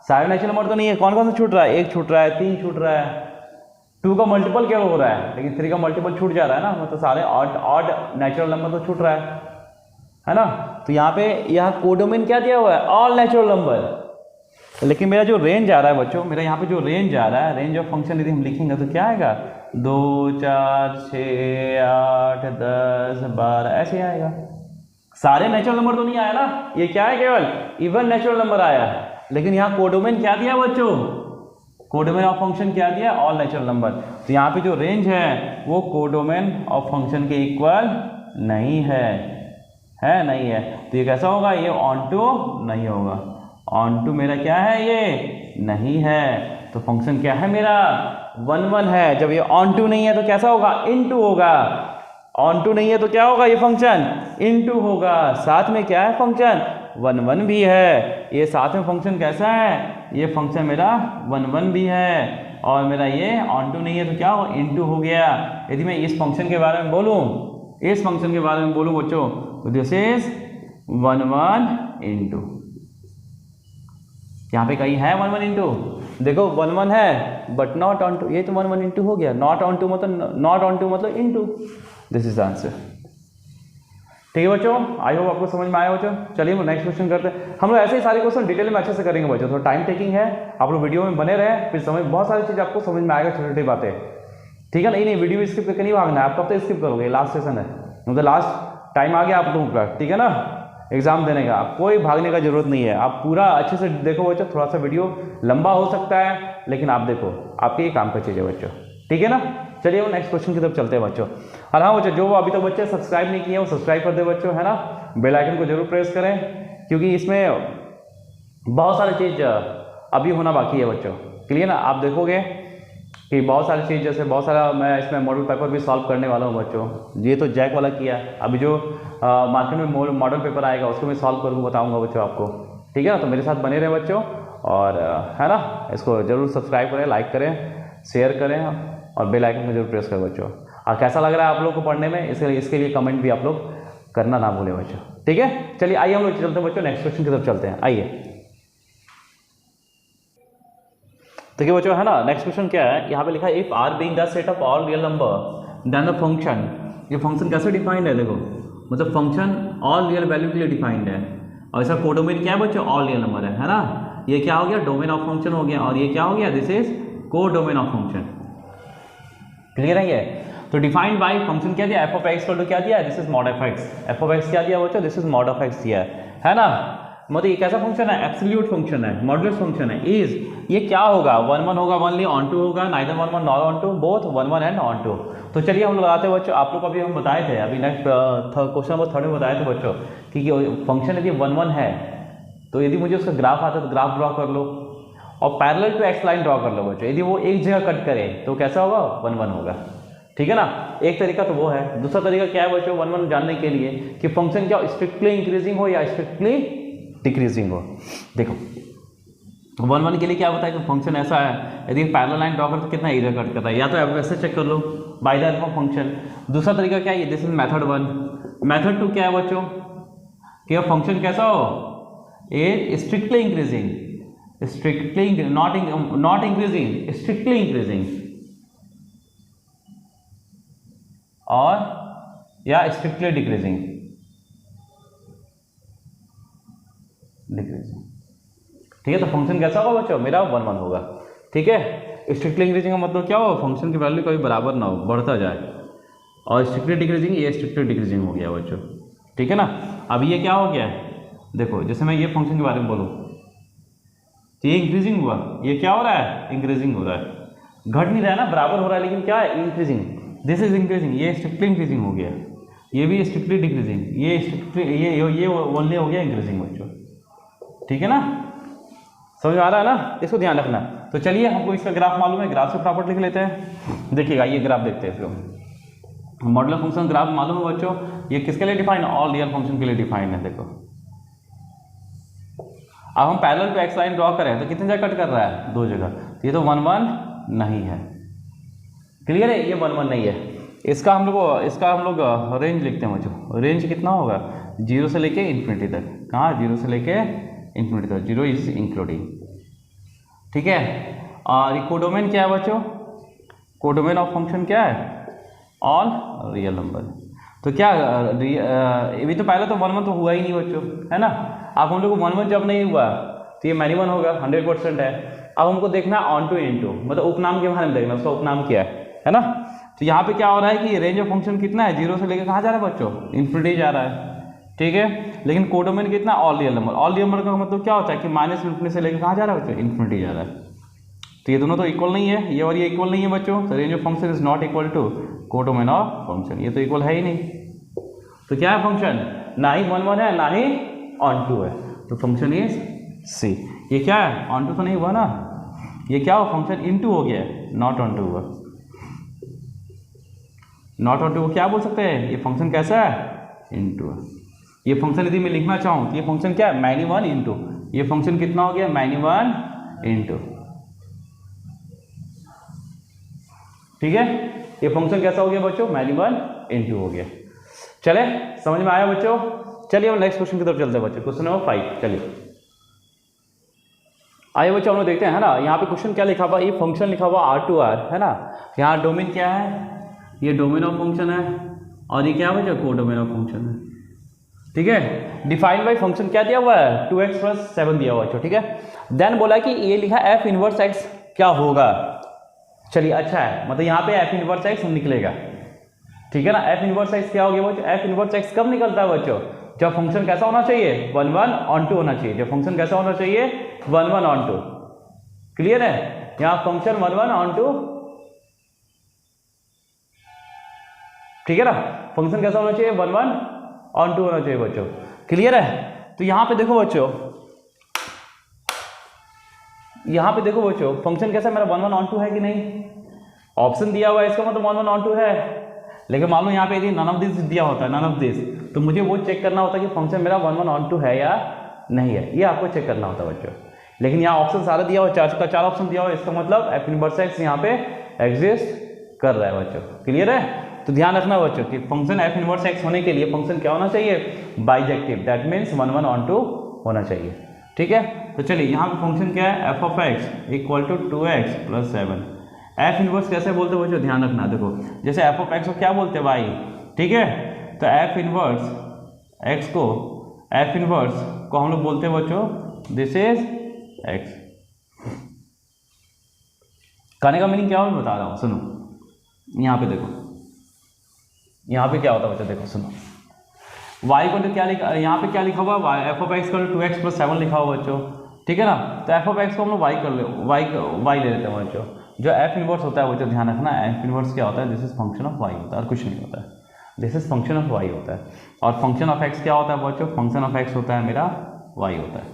Speaker 1: सारे नेचुरल नंबर तो नहीं है, कौन कौन सा छूट रहा है, 1 छूट रहा है, 3 छूट रहा है, 2 का मल्टीपल क्या हो रहा है, लेकिन 3 का मल्टीपल छूट जा रहा है ना, मतलब सारे ऑड नेचुरल नंबर तो छूट रहा है ना। तो यहाँ पे यहाँ कोडोमेन क्या दिया हुआ है, ऑल नेचुरल नंबर। लेकिन मेरा जो रेंज आ रहा है बच्चों, मेरा यहाँ पे जो रेंज आ रहा है, रेंज ऑफ फंक्शन यदि हम लिखेंगे तो क्या आएगा 2 4 6 8 10 12 ऐसे आएगा। सारे नेचुरल नंबर तो नहीं आया ना, ये क्या है केवल इवन नेचुरल नंबर आया है। लेकिन यहाँ कोडोमेन क्या दिया बच्चों, कोडोमेन ऑफ फंक्शन क्या दिया, ऑल नेचुरल नंबर। तो यहाँ पे जो रेंज है वो कोडोमेन ऑफ फंक्शन के इक्वल नहीं है, नहीं है। तो ये कैसा होगा, ये ऑन टू नहीं होगा, ऑन टू मेरा क्या है, ये नहीं है। तो फंक्शन क्या है मेरा 1 1 है। जब ये ऑन टू नहीं है तो कैसा होगा, इन टू होगा। ऑन टू नहीं है तो क्या होगा, ये फंक्शन इन टू होगा। साथ में क्या है फंक्शन 1 1 भी है, ये साथ में फंक्शन कैसा है, ये फंक्शन मेरा 1 1 भी है, और मेरा ये ऑन टू नहीं है तो क्या हो, इन टू हो गया। यदि मैं इस फंक्शन के बारे में बोलूँ, इस फंक्शन के बारे में बोलूँ बच्चों, तो दिस इज 1 1 इनटू, यहाँ पे कहीं है 1 1 इनटू, देखो 1 1 है बट नॉट ऑन टू, ये तो 1 1 इनटू हो गया। नॉट ऑन टू मतलब, नॉट ऑन टू मतलब इनटू, दिस इज आंसर। ठीक है बच्चों, आई होप आपको समझ में आया बच्चों। चलिए हम नेक्स्ट क्वेश्चन करते हैं। हम लोग ऐसे ही सारे क्वेश्चन डिटेल में अच्छे से करेंगे बच्चों, थोड़ा टाइम टेकिंग है, आप लोग वीडियो में बने रहे, फिर समझ बहुत सारी चीज़ आपको समझ में आएगा, छोटी छोटी बातें, ठीक है। नहीं वीडियो स्किप करके नहीं भागना है, आप कब तक स्किप करोगे, लास्ट सेशन है, मतलब लास्ट टाइम आ गया आप लोगों का, ठीक है ना, एग्जाम देने का, कोई भागने का जरूरत नहीं है, आप पूरा अच्छे से देखो बच्चों। थोड़ा सा वीडियो लंबा हो सकता है लेकिन आप देखो, आपके ये काम का चीज़ है बच्चों, ठीक है ना। चलिए वो नेक्स्ट क्वेश्चन की तरफ चलते हैं बच्चों। और हाँ बच्चों, जो अभी तक बच्चे सब्सक्राइब नहीं किए वो सब्सक्राइब कर दे बच्चों, है ना, बेल आइकन को जरूर प्रेस करें, क्योंकि इसमें बहुत सारी चीज़ अभी होना बाकी है बच्चों, क्लियर ना। आप देखोगे कि बहुत सारी चीज़, जैसे बहुत सारा मैं इसमें मॉडल पेपर भी सॉल्व करने वाला हूँ बच्चों। ये तो जैक वाला किया, अभी जो मार्केट में मॉडल पेपर आएगा उसको मैं सॉल्व करूँगा, बताऊँगा बच्चों आपको, ठीक है ना। तो मेरे साथ बने रहे बच्चों, और है ना, इसको जरूर सब्सक्राइब करें, लाइक करें, शेयर करें, और बेल आइकन को जरूर प्रेस करें बच्चों। और कैसा लग रहा है आप लोग को पढ़ने में, इसके लिए कमेंट भी आप लोग करना ना भूलें बच्चों, ठीक है। चलिए आइए हम लोग चलते हैं बच्चों, नेक्स्ट क्वेश्चन की तरफ चलते हैं, आइए। देखिए बच्चों, है ना, नेक्स्ट क्वेश्चन क्या है, यहाँ पे लिखा है if R being the set of all real number then the function. ये फंक्शन कैसे डिफाइंड है, देखो, मतलब फंक्शन ऑल रियल वैल्यू के लिए डिफाइंड है, और इसका कोडोमेन क्या है बच्चों, ऑल रियल नंबर है ना। ये क्या हो गया, डोमेन ऑफ फंक्शन हो गया, और ये क्या हो गया, this is codomain of function, clear है ये। तो डिफाइंड बाय फंक्शन क्या दिया, एफ ऑफ एक्स को क्या दिया, this is mod of X, F of X क्या दिया बच्चों, this is mod of X दिया है ना। मतलब ये कैसा फंक्शन है, एब्सोल्यूट फंक्शन है, मॉडुलस फंक्शन है। इज ये क्या होगा, 1 1 होगा, 1 ऑन टू होगा, neither 1 1 not onto, both 1 1 and onto. तो चलिए हम लगाते हैं बच्चों, आप लोग को अभी हम बताए थे, अभी नेक्स्ट क्वेश्चन नंबर 3 में बताए थे बच्चों कि फंक्शन यदि 1 1 है तो यदि मुझे उसका ग्राफ आता है तो ग्राफ ड्रॉ कर लो, और parallel to X line draw कर लो बच्चों। यदि वो एक जगह कट करे तो कैसा होगा, 1 1 होगा, ठीक है ना। एक तरीका तो वो है। दूसरा तरीका क्या है बच्चों, 1 1 जानने के लिए कि फंक्शन क्या स्ट्रिक्टली इंक्रीजिंग हो या स्ट्रिक्टली डिक्रीजिंग हो। देखो 1 1 के लिए क्या होता है कि फंक्शन ऐसा है, यदि पैरेलल लाइन ड्रॉ करते कितना एरिया कट करता है, या तो आप वैसे चेक कर लो by the help of function. दूसरा तरीका क्या है, दिस इज मेथड 1। मेथड 2 क्या है बच्चों कि फंक्शन कैसा हो, a strictly increasing, strictly not increasing, strictly increasing, और या स्ट्रिक्टली डिक्रीजिंग, ठीक है। तो फंक्शन कैसा होगा बच्चों, मेरा 1 1 होगा, ठीक है। स्ट्रिक्टली इंक्रीजिंग का मतलब क्या हो, फंक्शन की वैल्यू कभी बराबर ना हो, बढ़ता जाए, और स्ट्रिक्टली डिक्रीजिंग, ये स्ट्रिक्टली डिक्रीजिंग हो गया बच्चों, ठीक है ना। अब ये क्या हो गया, देखो जैसे मैं ये फंक्शन के बारे में बोलूँ तो ये इंक्रीजिंग हुआ, ये क्या हो रहा है, इंक्रीजिंग हो रहा है, घट नहीं रहा है ना, बराबर हो रहा है, लेकिन क्या है, इंक्रीजिंग, दिस इज इंक्रीजिंग, ये स्ट्रिक्टली इंक्रीजिंग हो गया, ये भी स्ट्रिक्टली डिक्रीजिंग, ये स्ट्रिक्टली ये ओनली हो गया इंक्रीजिंग बच्चों, ठीक है ना। समझ में आ रहा है ना, इसको ध्यान रखना। तो चलिए हमको इसका ग्राफ मालूम है, ग्राफ से प्रॉपर्टी लिख लेते हैं। देखिएगा ये ग्राफ देखते हैं इसको, मॉडुलस फंक्शन ग्राफ मालूम है बच्चों, ये किसके लिए डिफाइन, ऑल रियल फंक्शन के लिए डिफाइन है। देखो अब हम parallel to X line draw करें तो कितनी जगह कट कर रहा है, 2 जगह, तो ये तो 1 1 नहीं है, क्लियर है, ये 1 1 नहीं है। इसका हम लोग रेंज लिखते हैं बच्चों, रेंज कितना होगा, 0 से लेके इन्फिनिटी तक, कहाँ 0 से लेके इन्फिनिटी तक, 0 इज इंक्लूडिंग, ठीक है। और ये कोडोमेन क्या है बच्चों, कोडोमेन ऑफ फंक्शन क्या है, ऑल रियल नंबर। तो क्या अभी तो पहले तो 1 1 तो हुआ ही नहीं बच्चों, है ना। अब हम लोग को 1 1 जब नहीं हुआ तो ये मैनी 1 होगा, 100% है। अब हमको देखना है ऑन टू इन टू, मतलब उपनाम के बारे में देखना, उसका उपनाम क्या है ना। तो यहाँ पे क्या हो रहा है कि रेंज ऑफ फंक्शन कितना है, 0 से लेकर कहाँ जा रहा है बच्चों, इन्फिनिटी जा रहा है, ठीक है। लेकिन कोडोमेन कितना, all real number. All real number का मतलब क्या होता है कि माइनस इन्फिनिटी से लेकर कहाँ जा रहा है बच्चों, इन्फिनिटी जा रहा है। तो ये दोनों तो इक्वल नहीं है, ये और ये इक्वल नहीं है बच्चों। तो range of function is not equal to codomain of function, ये तो इक्वल है ही नहीं। तो क्या है फंक्शन, ना ही 1 1 है ना ही ऑन टू है, तो फंक्शन इज सी। ये क्या है, ऑन टू तो नहीं हुआ ना, ये क्या हो, फंक्शन इनटू हो गया, नॉट ऑन टू हुआ। नॉट ऑन टू को क्या बोल सकते हैं, ये फंक्शन कैसा है, इनटू है। ये फंक्शन यदि मैं लिखना चाहूँ तो ये फंक्शन क्या है, मैनी 1 इंटू, ये फंक्शन कितना हो गया, मैनी 1 इंटू, ठीक है। ये फंक्शन कैसा हो गया बच्चों, मैनी 1 इंटू हो गया। चले समझ में आया बच्चों। चलिए हम नेक्स्ट क्वेश्चन की तरफ चलते हैं बच्चों, क्वेश्चन नंबर 5। चलिए आइए बच्चों हम लोग देखते हैं, है ना। यहाँ पे क्वेश्चन क्या लिखा हुआ, ये फंक्शन लिखा हुआ R2R, है ना। यहाँ डोमेन क्या है, ये डोमेन ऑफ फंक्शन है, और ये क्या है बच्चों, कोडोमेन ऑफ फंक्शन है, ठीक है। डिफाइंड बाई फंक्शन क्या दिया हुआ है, 2x + 7 दिया हुआ है, ठीक है। देन बोला कि ये लिखा f इनवर्स x क्या होगा। चलिए अच्छा है, मतलब यहाँ पे f इनवर्स x निकलेगा, ठीक है ना। f इनवर्स x क्या हो गया बच्चों, f इनवर्स x कब निकलता है बच्चों, जब फंक्शन कैसा होना चाहिए, 1/1/2 होना चाहिए। जब फंक्शन कैसा होना चाहिए, 1/1/2। क्लियर है, यहाँ फंक्शन 1/1/2, ठीक है ना। फंक्शन कैसा होना चाहिए, 1/1/2 होना चाहिए बच्चों। क्लियर है। तो यहाँ पे देखो बच्चों, यहाँ पे देखो बच्चों, फंक्शन कैसा मेरा 1/1/2 है कि नहीं। ऑप्शन दिया हुआ है, इसका मतलब 1/1/2 है। लेकिन मान लो यहाँ पे यदि नन ऑफ दिस दिया होता है, नन ऑफ दिस, तो मुझे वो चेक करना होता है कि फंक्शन मेरा 1/1/2 है या नहीं है, ये आपको चेक करना होता है बच्चों। लेकिन यहाँ ऑप्शन सारा दिया हुआ, चार ऑप्शन दिया हुआ है, इसका मतलब f इनवर्स x यहाँ पे एग्जिस्ट कर रहा है बच्चों। क्लियर है। तो ध्यान रखना बच्चों कि फंक्शन f इनवर्स x होने के लिए फंक्शन क्या होना चाहिए, बाइजेक्टिव, दैट मीन्स 1/1/2 होना चाहिए, ठीक है। तो चलिए यहाँ पे फंक्शन क्या है, f of x = 2x + 7। f inverse कैसे बोलते हैं बच्चों, ध्यान रखना। देखो जैसे f of x को क्या बोलते हैं y, ठीक है। तो f इनवर्स x को, f इनवर्स को हम लोग बोलते हैं बच्चों, दिस इज x। कहने का मीनिंग क्या हो मैं बता रहा हूँ, सुनो। यहाँ पे देखो, यहाँ पे क्या होता है बच्चों, देखो सुनो। y को तो क्या लिखा, यहाँ पे क्या लिखा हुआ, f of x = 2x + 7 लिखा हुआ बच्चों, ठीक है ना। तो f of x को हम लोग y कर ले, y ले लेते हैं बच्चों। जो f इनवर्स होता है बच्चों, ध्यान रखना, f इनवर्स क्या होता है, this is function of y होता है, और कुछ नहीं होता है। This is function of y होता है। और फंक्शन ऑफ x क्या होता है बच्चों, फंक्शन ऑफ x होता है मेरा y होता है,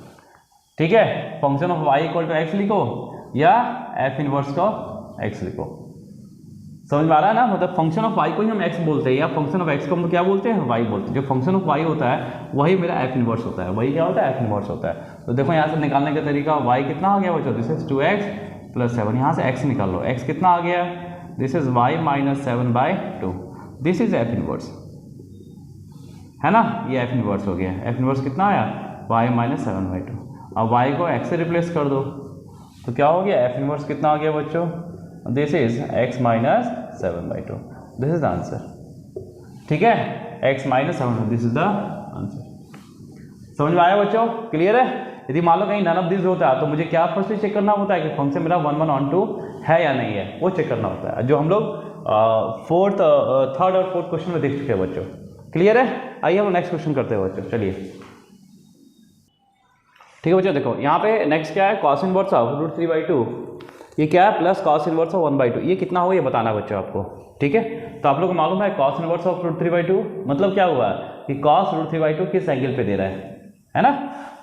Speaker 1: ठीक है। फंक्शन ऑफ y = x लिखो या f इनवर्स को x लिखो, समझ में आ रहा है ना। मतलब फंक्शन ऑफ y को ही हम x बोलते हैं, या फंक्शन ऑफ x को हम क्या बोलते हैं, y बोलते हैं। जो फंक्शन ऑफ y होता है वही मेरा f इनवर्स होता है, वही क्या होता है, f इनवर्स होता है। तो देखो यहाँ से निकालने का तरीका, y कितना आ गया बच्चों, दिस इज 2x + 7। यहाँ से x निकाल लो, x कितना आ गया, this is y - 7/2। This is f inverse, है ना, ये f इनवर्स हो गया। f इनवर्स कितना आया, y - 7/2। अब y को x से रिप्लेस कर दो, तो क्या हो गया, f इनवर्स कितना आ गया बच्चों, this is x - 7/2। This is the answer, ठीक है। x - 7/2, this is the answer. समझ में आया बच्चों, क्लियर है। यदि मान लो कहीं नन ऑफ दिस होता है, तो मुझे क्या फर्स्ट चेक करना होता है कि फंक्शन मेरा 1/1/2 है या नहीं है, वो चेक करना होता है, जो हम लोग थर्ड और फोर्थ क्वेश्चन में देख चुके हैं बच्चों। क्लियर है। आइए हम नेक्स्ट क्वेश्चन करते हैं बच्चों, चलिए। ठीक है बच्चों, देखो यहाँ पे नेक्स्ट क्या है, cos इनवर्स ऑफ √3/2। ये क्या है, प्लस cos इनवर्स ऑफ 1/2। ये कितना हो, ये बताना बच्चों आपको, ठीक है। तो आप लोग को मालूम है cos इनवर्स ऑफ √3/2 मतलब क्या हुआ कि cos √3/2 किस एंगल पे दे रहा है ना।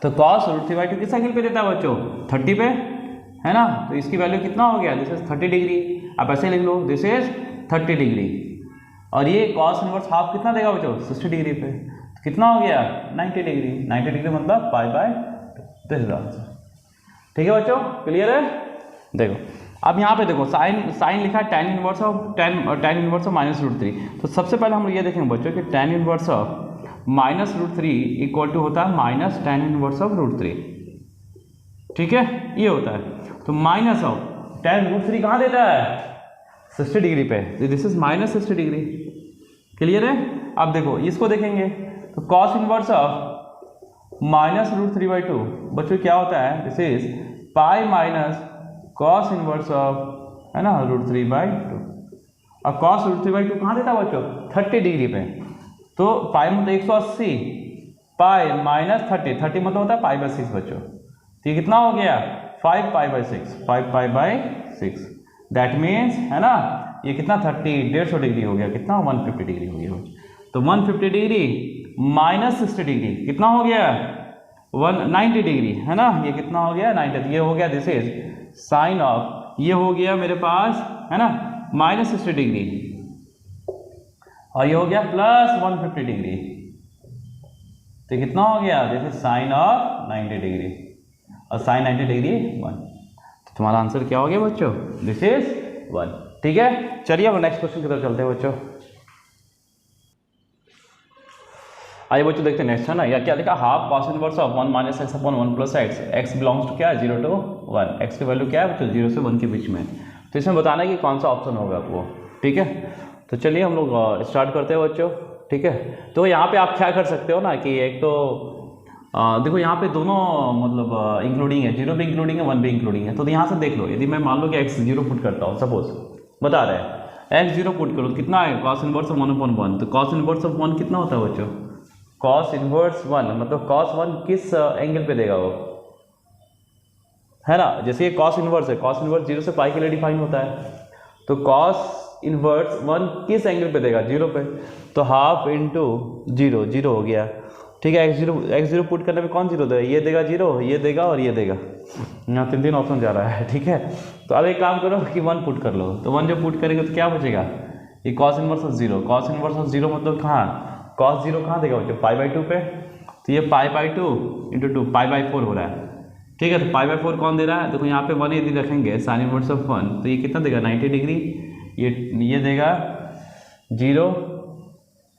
Speaker 1: तो cos √3/2 किस एंगल पे देता है बच्चों, 30 पे, है ना। तो इसकी वैल्यू कितना हो गया, दिस इज 30 डिग्री। आप ऐसे लिख लो, दिस इज 30 डिग्री। और ये cos इनवर्स हाफ कितना देगा बच्चों, 60 डिग्री पे। तो कितना हो गया, 90 डिग्री। 90 डिग्री मतलब π/2। दिस इज आंसर, ठीक है बच्चों, क्लियर है। देखो अब यहाँ पे देखो साइन लिखा है tan इनवर्स ऑफ -√3। तो सबसे पहले हम लोग ये देखेंगे बच्चों कि tan इनवर्स ऑफ -√3 = होता है -tan इनवर्स ऑफ √3, ठीक है, ये होता है। तो माइनस ऑफ tan √3 कहाँ देता है, 60 डिग्री पे, दिस इज -60 डिग्री। क्लियर है। अब देखो इसको देखेंगे, तो cos इनवर्स ऑफ -√3/2 बच्चों क्या होता है, this is π - cos inverse of, है ना, √3/2। और cos √3/2 कहाँ देता है बच्चों, 30 डिग्री पे। तो पाई मतलब 180, पाई -30, 30 मतलब होता है π/6 बच्चों। तो ये कितना हो गया, 5π/6, 5π/6। दैट मीन्स, है ना, ये कितना 150 डिग्री हो गया, कितना 150 डिग्री हो गया। तो 150 डिग्री -60 डिग्री कितना हो गया, 190 डिग्री, है ना। ये कितना हो गया, 90। ये हो गया, दिस इज साइन ऑफ, ये हो गया मेरे पास, है ना, -60 डिग्री, और ये हो गया +150 डिग्री। तो कितना हो गया, this is sine of 90 degree, और साइन 90 डिग्री 1। तो तुम्हारा आंसर क्या हो गया बच्चों, दिस इज 1, ठीक है। चलिए अब नेक्स्ट क्वेश्चन की तरफ चलते हैं बच्चों। आइए बच्चों देखते हैं नेक्स्ट, है ना। या क्या लिखा, half cos inverse of 1 - x/1 + x। x belongs to क्या है, 0 to 1। x की वैल्यू क्या है बच्चों, 0 से 1 के बीच में। तो इसमें बताना है कि कौन सा ऑप्शन होगा आपको, ठीक है। तो चलिए हम लोग स्टार्ट करते हैं बच्चों। ठीक है। तो यहाँ पे आप क्या कर सकते हो ना कि एक तो देखो यहाँ पे दोनों मतलब इंक्लूडिंग है, 0 भी इंक्लूडिंग है 1 भी इंक्लूडिंग है। तो यहाँ से देख लो, यदि मैं मान लो कि x 0 पुट करता हूँ, सपोज बता रहे हैं x 0 पुट करो, कितना है cos इनवर्स ऑफ 1/1। तो cos इनवर्स ऑफ 1 कितना होता है बच्चों? cos इनवर्स 1 मतलब cos 1 किस एंगल पे देगा वो, है ना। जैसे ये cos इनवर्स है, cos इनवर्स 0 से पाई के लिए डिफाइन होता है। तो cos इनवर्स 1 किस एंगल पे देगा? 0 पे। तो हाफ इंटू 0, 0 हो गया, ठीक है। x 0 पुट करने पे कौन 0 देगा? ये देगा 0, ये देगा और ये देगा। यहाँ 3 ऑप्शन जा रहा है, ठीक है। तो अब एक काम करो कि 1 पुट कर लो। तो 1 जो पुट करेंगे तो क्या बचेगा? ये cos inverse of 0, cos inverse of 0 मतलब कहाँ, cos 0 कहाँ देगा बच्चों? π/2 पे। तो ये π/2 इंटू 2 π/4 हो रहा है, ठीक है। तो π/4 कौन दे रहा है? देखो यहाँ पे 1 यदि रखेंगे साइन इनवर्स ऑफ 1 तो ये कितना देगा? 90 डिग्री। ये देगा 0,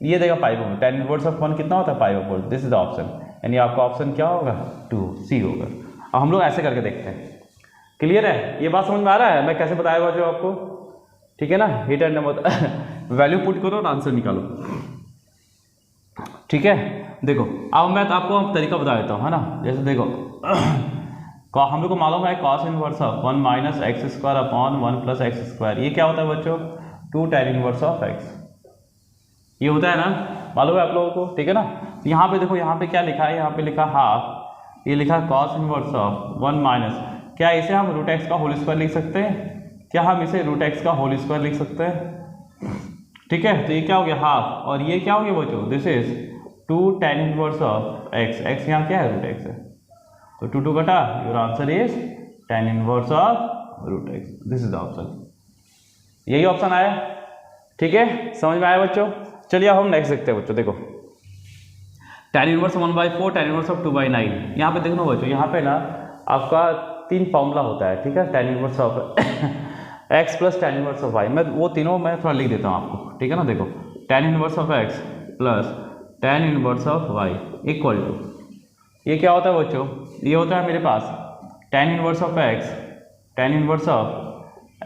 Speaker 1: ये देगा π/4। tan इनवर्स ऑफ 1 कितना होता है? π/4। दिस इज द ऑप्शन, यानी आपका ऑप्शन क्या होगा? 2C होगा। अब हम लोग ऐसे करके देखते हैं, क्लियर है? ये बात समझ में आ रहा है मैं कैसे बताया जो आपको, ठीक है ना। हिट एंड वैल्यू पुट करो और आंसर निकालो, ठीक है। देखो अब मैं आपको तरीका बता देता हूँ, है ना। जैसे देखो हम लोग को मालूम है cos inverse of 1 minus x square upon 1 plus x square, ये क्या होता है बच्चों? 2 tan इनवर्स ऑफ x, ये होता है ना, मालूम है आप लोगों को, ठीक है ना। तो यहाँ पे देखो, यहाँ पे क्या लिखा है? यहाँ पे लिखा हाफ, ये लिखा cos इनवर्स ऑफ 1 माइनस, क्या इसे हम रूट एक्स का होल स्क्वायर लिख सकते हैं? क्या हम इसे रूट एक्स का होल स्क्वायर लिख सकते हैं? ठीक है। तो ये क्या हो गया? हाफ, और ये क्या हो गया बच्चों? This is 2 tan inverse of x, x यहाँ क्या है? रूट एक्स है। तो 2 कटा, your answer is tan inverse of root X. This is the option, यही ऑप्शन आया, ठीक है। समझ में आया बच्चों? चलिए अब हम नेक्स्ट देखते हैं बच्चों। देखो tan inverse 1/4, tan inverse of 2/9। यहाँ पे देखो बच्चों, यहाँ पे ना आपका 3 फॉर्मूला होता है, ठीक है। tan inverse of x plus tan inverse of y, मैं वो तीनों मैं थोड़ा लिख देता हूँ आपको, ठीक है ना। देखो tan inverse of x plus tan inverse of y equal to, ये क्या होता है बच्चों? ये होता है मेरे पास tan inverse of x, tan inverse of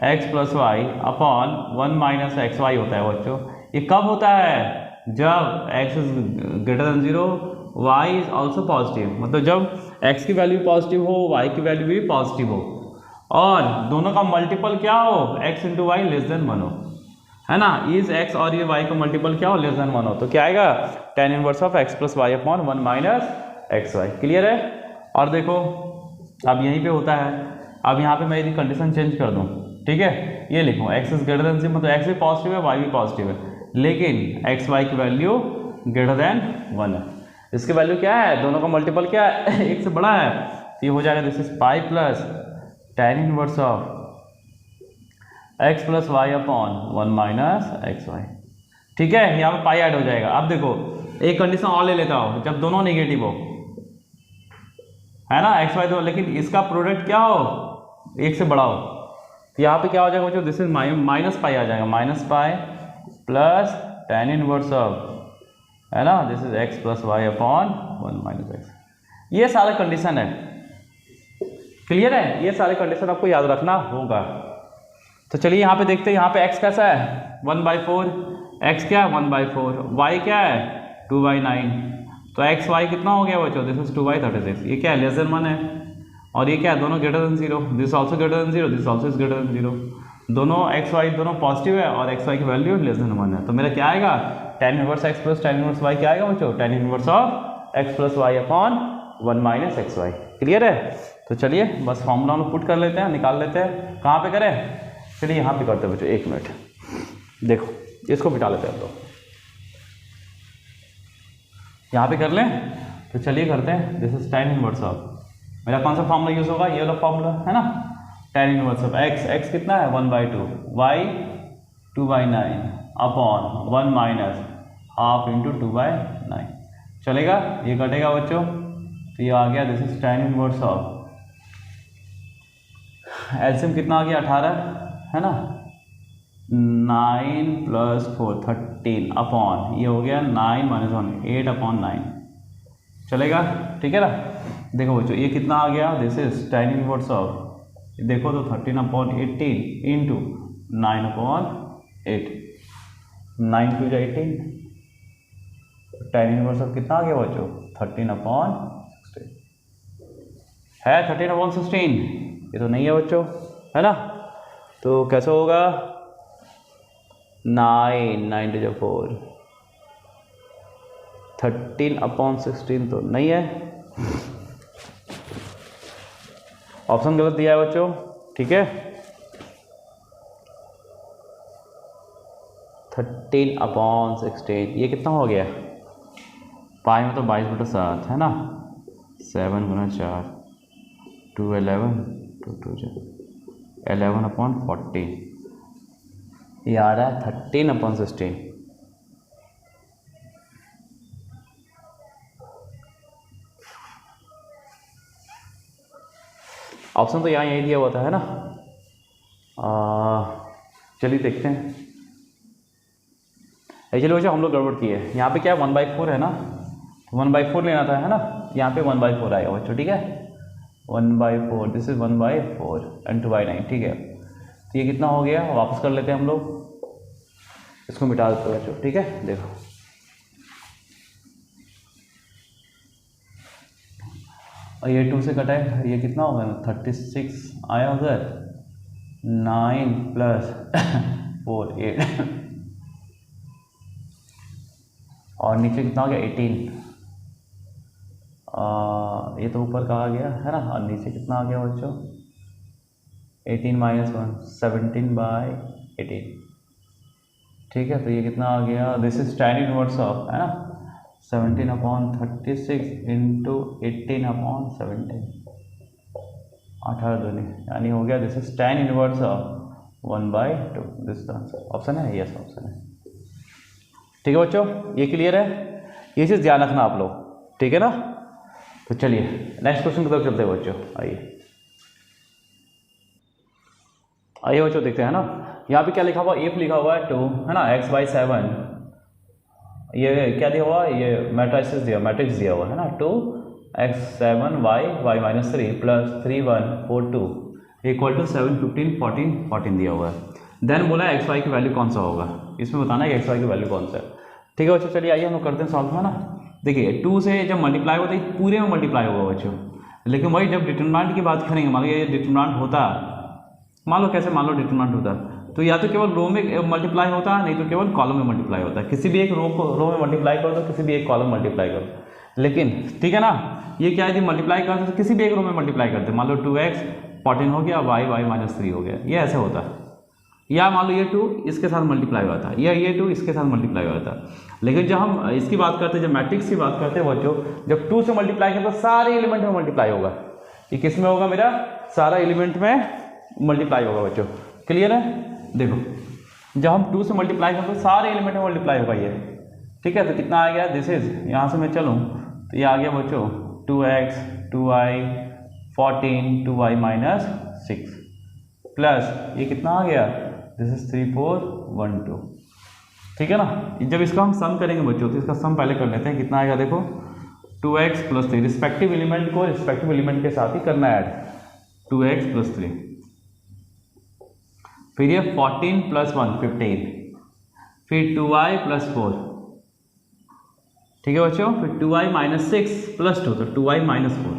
Speaker 1: x plus Y upon 1 minus X Y होता है बच्चों। ये कब होता है? जब x is greater than 0, y is also positive, मतलब जब x की वैल्यू पॉजिटिव हो, y की वैल्यू भी पॉजिटिव हो, और दोनों का मल्टीपल क्या हो? x into Y less than 1 हो, है ना। इस x और ये y का मल्टीपल क्या हो? लेस देन 1 हो। तो क्या आएगा? tan inverse of x plus Y upon 1 minus X Y, clear है। और देखो अब यहीं पे होता है, अब यहाँ पे मैं यदि कंडीशन चेंज कर दूँ, ठीक है, ये लिखूँ x इज ग्रेटर देन 0, मतलब x भी पॉजिटिव है, y भी पॉजिटिव है, लेकिन x y की वैल्यू ग्रेटर देन 1 है। इसकी वैल्यू क्या है? दोनों का मल्टीपल क्या है? 1 से बड़ा है। तो ये हो जाएगा this is pi plus tan inverse of x plus Y upon 1 minus X Y, ठीक है। यहाँ पे पाई ऐड हो जाएगा। अब देखो एक कंडीशन और ले लेता हूँ, जब दोनों नेगेटिव हो, है ना, एक्स वाई दो, लेकिन इसका प्रोडक्ट क्या हो? 1 से बड़ा हो। तो यहाँ पे क्या हो जाएगा बच्चों? दिस इज माइनस पाई आ जाएगा, minus pi plus tan inverse of, है ना, this is x plus Y upon 1 minus X. ये सारे कंडीशन है, क्लियर है। ये सारे कंडीशन आपको याद रखना होगा। तो चलिए यहाँ पे देखते हैं, यहाँ पे x कैसा है? 1/4, x क्या है? 1/4, y क्या है? 2/9। तो x y कितना हो गया बच्चों? This is 2/36। ये क्या है? लेस देन 1 है, और ये क्या है? दोनों greater than 0, this also greater than 0, this also is greater than 0। दोनों x y दोनों पॉजिटिव है, और x y की वैल्यू लेस देन 1 है। तो मेरा क्या आएगा? tan inverse x plus tan inverse y क्या आएगा बच्चों? tan inverse of x plus Y upon 1 minus X Y, clear है। तो चलिए बस फॉर्मूला में पुट कर लेते हैं, निकाल लेते हैं। कहाँ पे करें? चलिए यहाँ पे करते हैं बच्चों, 1 मिनट। देखो इसको मिटा लेते हैं, तो यहाँ पे कर लें। तो चलिए करते हैं, this is tan inverse of, मेरा कौन सा फॉर्मूला यूज होगा? ये वाला फॉर्मूला, है ना। tan इनवर्स ऑफ x कितना है? 1/2, y 2/9 upon 1 minus half into 2/9, चलेगा। ये कटेगा बच्चों, तो ये आ गया this is tan inverse of, LCM कितना आ गया? 18, है ना, 9 + 4 13 अपॉन, ये हो गया 9 - 1 8 अपॉन 9, चलेगा, ठीक है ना। देखो बच्चों ये कितना आ गया? This is tan inverse of, देखो तो 13/18 इंटू 9/8, 9 × 18, tan इनवर्स ऑफ कितना आ गया बच्चों 13/16 है 13/16, ये तो नहीं है बच्चों, है ना। तो कैसे होगा 9 टू 4 13/16 तो नहीं है, ऑप्शन गलत दिया है बच्चों, ठीक है। 13/16 ये कितना हो गया, पाई में तो 22/7 है ना, 7 गुना 4 2 11 2 2 11/40 ये आ रहा है 13/16। ऑप्शन तो यहाँ यही दिया हुआ था, है ना। चलिए देखते हैं। चलिए बच्चों हम लोग गड़बड़ किए, यहाँ पे क्या 1/4 है ना, 1/4 लेना था, है ना। यहाँ पे 1/4 आएगा बच्चों, ठीक है 1/4, दिस इज 1/4 एंड 2/9, ठीक है। तो ये कितना हो गया, वापस कर लेते हैं हम लोग, इसको मिटा देते हैं बच्चों, ठीक है। देखो और ये 2 से कटा है, ये कितना होगा 36 आया उधर, 9 + 4 8 और नीचे कितना हो गया 18, ये तो ऊपर कहा गया है ना, और नीचे कितना आ गया बच्चों 18 - 1 17/18, ठीक है। तो ये कितना आ गया, this is tan inverse of, है ना 17/36 इंटू 18/17 18 दूनी, यानी हो गया this is tan inverse of 1/2, this option है, यस ऑप्शन है, ठीक है बच्चों। ये क्लियर है, ये चीज़ ध्यान रखना आप लोग, ठीक है ना। तो चलिए नेक्स्ट क्वेश्चन की तरफ चलते हैं बच्चों, आइए बच्चों देखते हैं ना। यहाँ पे क्या लिखा हुआ, इफ लिखा हुआ है 2, है ना, x/7, ये क्या दिया हुआ, ये मैट्रिक्स दिया हुआ है ना, 2x7 y -3 + 3 1 4 2 = 7 15 14 14 दिया हुआ है। देन बोला एक्स वाई की वैल्यू कौन सा होगा, इसमें बताना है कि एक्स वाई की वैल्यू कौन सा है, ठीक है बच्चों। चलिए आइए हम लोग करते हैं सॉल्व, है ना। देखिए 2 से जब मल्टीप्लाई होता है पूरे में मल्टीप्लाई होगा बच्चों, लेकिन वही जब डिटरमिनेंट की बात करेंगे, मान लो ये डिटरमिनेंट होता, मान लो कैसे, मान लो डिटरमिनेंट होता तो या तो केवल रो में मल्टीप्लाई होता है, नहीं तो केवल कॉलम में मल्टीप्लाई होता है। किसी भी एक रो में मल्टीप्लाई कर दो, किसी भी एक कॉलम मल्टीप्लाई कर दो, लेकिन ठीक है ना, ये क्या है, मल्टीप्लाई करते तो किसी भी एक रो में मल्टीप्लाई करते, मान लो 2x 14 हो गया, y -3 हो गया, ये ऐसे होता है। या मान लो ये 2 इसके साथ मल्टीप्लाई हुआ था, या ये 2 इसके साथ मल्टीप्लाई हुआ था। लेकिन जब हम इसकी बात करते हैं, जब मैट्रिक्स की बात करते हैं बच्चों, जब 2 से मल्टीप्लाई करते तो सारे एलिमेंट में मल्टीप्लाई होगा। ये किस में होगा, मेरा सारा एलिमेंट में मल्टीप्लाई होगा बच्चों, क्लियर है। देखो जब हम 2 से मल्टीप्लाई करते तो सारे एलिमेंट में मल्टीप्लाई होगा ये, ठीक है। तो कितना आ गया, दिस इज, यहाँ से मैं चलूँ तो ये आ गया बच्चों 2x 2y 14 2y -6 प्लस ये कितना आ गया, दिस इज 3 4 1 2, ठीक है ना। जब इसका हम सम करेंगे बच्चों, तो इसका सम पहले कर लेते हैं, कितना आएगा देखो 2x + 3, रिस्पेक्टिव एलिमेंट को रिस्पेक्टिव एलिमेंट के साथ ही करना है ऐड, 2x + 3, फिर ये 14 + 1 15, फिर 2y + 4, ठीक है बच्चों, फिर 2y -6 + 2 तो 2y -4,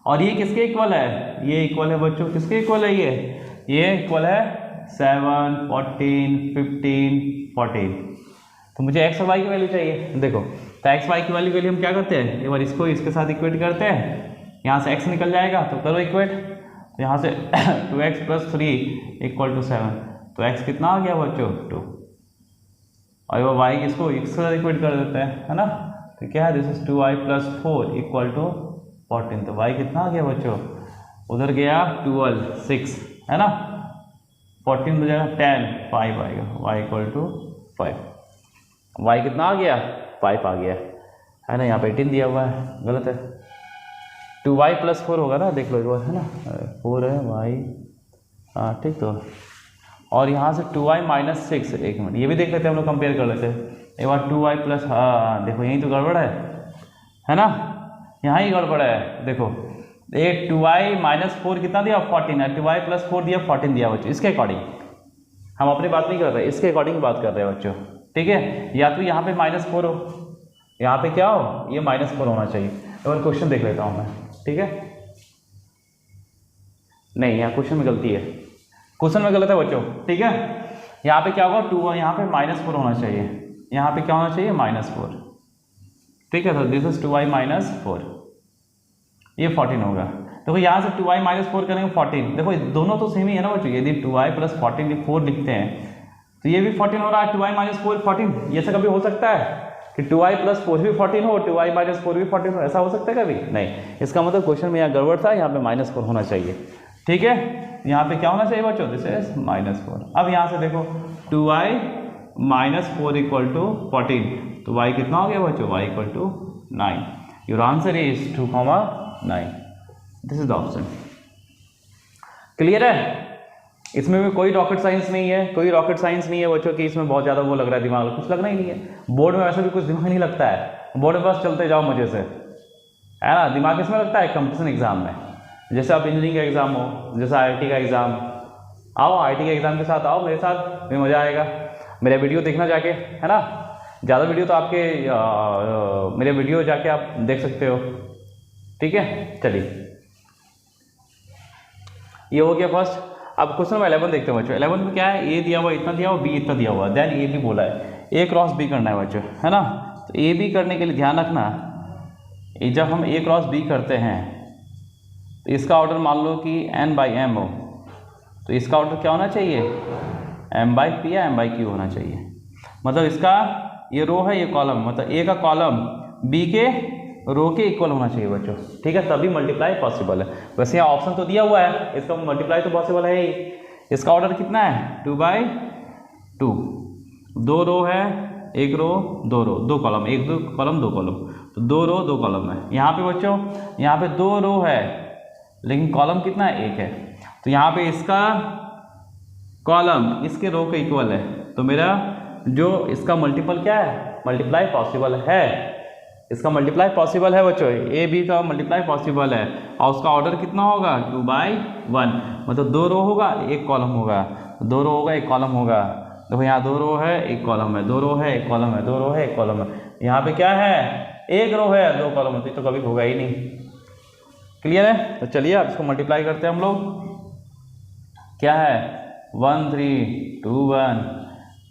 Speaker 1: और ये किसके इक्वल है, ये इक्वल है बच्चों, किसके इक्वल है, ये इक्वल है 7 14 15 14। तो मुझे एक्स और वाई की वैल्यू चाहिए। देखो तो एक्स वाई की वैल्यू के लिए हम क्या करते हैं, एक बार इसको इसके साथ इक्वेट करते हैं, यहाँ से एक्स निकल जाएगा तो करो इक्वेट, तो यहाँ से 2x + 3 = 7, तो x कितना आ गया बच्चों 2, और वो y इसको इसके साथ इक्वेट कर देते हैं, है ना। तो क्या है, दिस इज 2y + 4 = 14, तो y कितना आ गया बच्चों, उधर गया 12 6, है ना, 14 हो जाएगा 10 5 आएगा, y = 5, y कितना आ गया 5 आ गया, है ना। यहाँ पे 18 दिया हुआ है, गलत है, 2y + 4 होगा ना, देख लो एक बार, है ना, 4 है y, हाँ ठीक। तो और यहाँ से 2y -6, एक मिनट ये भी देख लेते हैं हम लोग, कंपेयर कर लेते हैं एक बार 2y + हाँ देखो यहीं तो गड़बड़ है ना, यहाँ ही गड़बड़ है। देखो ये 2y -4 कितना दिया 14 है, 2y + 4 दिया 14 दिया बच्चों, इसके अकॉर्डिंग हम अपनी बात नहीं कर रहे, इसके अकॉर्डिंग बात कर रहे हैं बच्चों, ठीक है, या तो यहाँ पे -4 हो, यहाँ पे क्या हो, ये -4 होना चाहिए। और क्वेश्चन देख लेता हूँ मैं, ठीक है, नहीं यहाँ क्वेश्चन में गलती है, क्वेश्चन में गलत है बच्चों, ठीक है। यहाँ पे क्या होगा 2, यहाँ पे -4 होना चाहिए, यहाँ पे क्या होना चाहिए -4, ठीक है। तो दिस इज 2i - 4, ये 14 होगा। देखो यहाँ से 2i - 4 करेंगे 14, देखो दोनों तो सेम ही है ना बच्चों, यदि 2i + 14 4 लिखते हैं तो ये भी 14 हो रहा है, 2i - 4 14, ये ऐसा कभी हो सकता है कि 2i + 4 भी 14 हो, 2i - 4 भी 14 हो, ऐसा हो सकता है कभी नहीं। इसका मतलब क्वेश्चन में यहाँ गड़बड़ था, यहाँ पे -4 होना चाहिए, ठीक है। यहाँ पे क्या होना चाहिए बच्चों, दिस इज -4। अब यहाँ से देखो 2i - 4 = 14, तो y कितना हो गया बच्चों, y = 9। Your answer is 2, 9। This is the option. Clear है, इसमें भी कोई रॉकेट साइंस नहीं है, कोई रॉकेट साइंस नहीं है बच्चों की इसमें बहुत ज़्यादा वो लग रहा है दिमाग, कुछ लगना ही नहीं है। बोर्ड में वैसे भी कुछ दिमाग नहीं लगता है, बोर्ड में बस चलते जाओ मजे से, है ना। दिमाग इसमें लगता है कंपटीशन एग्जाम में, जैसे आप इंजीनियरिंग का एग्जाम हो, जैसे IIT का एग्जाम, आओ IIT के एग्जाम के साथ आओ मेरे साथ, भी मज़ा आएगा। मेरे वीडियो देखना जाके, है ना, ज़्यादा वीडियो तो आपके मेरे वीडियो जाके आप देख सकते हो, ठीक है। चलिए ये हो गया फर्स्ट। अब क्वेश्चन नंबर 11 देखते हैं बच्चों। 11 में क्या है, ए दिया हुआ इतना दिया हुआ, बी इतना दिया हुआ, देन ए भी बोला है, ए क्रॉस बी करना है बच्चों, है ना। तो ए बी करने के लिए ध्यान रखना, जब हम ए क्रॉस बी करते हैं तो इसका ऑर्डर मान लो कि n/m हो, तो इसका ऑर्डर क्या होना चाहिए, m/p या m/q होना चाहिए। मतलब इसका ये रो है, ये कॉलम, मतलब ए का कॉलम बी के रो के इक्वल होना चाहिए बच्चों, ठीक है, तभी मल्टीप्लाई पॉसिबल है। वैसे यहाँ ऑप्शन तो दिया हुआ है, इसका मल्टीप्लाई तो पॉसिबल है ही। इसका ऑर्डर कितना है, 2/2, 2 रो है, 1 रो 2 रो 2 कॉलम, 1 2 कॉलम 2 कॉलम, तो 2 रो 2 कॉलम है। यहाँ पे बच्चों यहाँ पे 2 रो है लेकिन कॉलम कितना है, 1 है, तो यहाँ पे इसका कॉलम इसके रो के इक्वल है, तो मेरा जो इसका मल्टीपल क्या है, मल्टीप्लाई पॉसिबल है, इसका मल्टीप्लाई पॉसिबल है बच्चों, ए बी का मल्टीप्लाई पॉसिबल है। और उसका ऑर्डर कितना होगा, 2/1, मतलब 2 रो होगा 1 कॉलम होगा, 2 रो होगा 1 कॉलम होगा। देखो यहाँ 2 रो है 1 कॉलम है, 2 रो है 1 कॉलम है, 2 रो है 1 कॉलम है। यहाँ पे क्या है, 1 रो है 2 कॉलम है, तो कभी होगा ही नहीं। क्लियर है, तो चलिए अब इसको मल्टीप्लाई करते हैं हम लोग। क्या है, 1 3 2 1,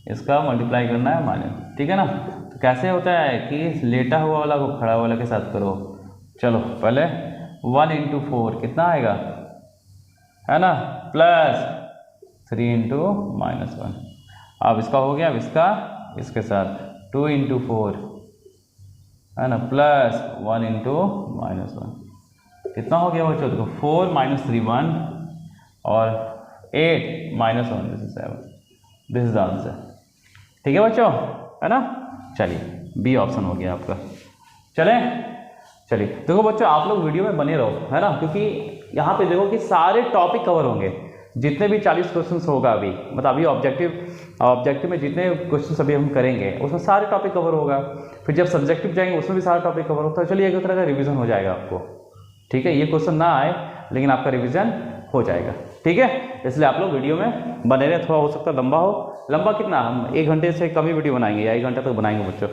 Speaker 1: इसका मल्टीप्लाई करना है माइनस, ठीक है ना। तो कैसे होता है कि लेटा हुआ वाला को खड़ा वाला के साथ करो। चलो पहले 1 × 4 कितना आएगा, है ना, +3 × -1। अब इसका हो गया, अब इसका इसके साथ 2 × 4, है ना, +1 × -1, कितना हो गया बच्चों, देखो 4 - 3 1 और 8 - 1, this is 7, this is the answer, ठीक है बच्चों, है ना। चलिए बी ऑप्शन हो गया आपका। चलिए देखो बच्चों आप लोग वीडियो में बने रहो, है ना, क्योंकि यहाँ पे देखो कि सारे टॉपिक कवर होंगे, जितने भी 40 क्वेश्चंस होगा अभी, मतलब अभी ऑब्जेक्टिव में जितने क्वेश्चंस अभी हम करेंगे उसमें सारे टॉपिक कवर होगा। फिर जब सब्जेक्टिव जाएंगे उसमें भी सारा टॉपिक कवर होता है। चलिए एक तरह का रिविजन हो जाएगा आपको, ठीक है, ये क्वेश्चन ना आए लेकिन आपका रिविजन हो जाएगा, ठीक है। इसलिए आप लोग वीडियो में बने रहे, थोड़ा हो सकता है लंबा हो, लंबा कितना, हम 1 घंटे से कम ही वीडियो बनाएंगे या 1 घंटा तक बनाएंगे बच्चों,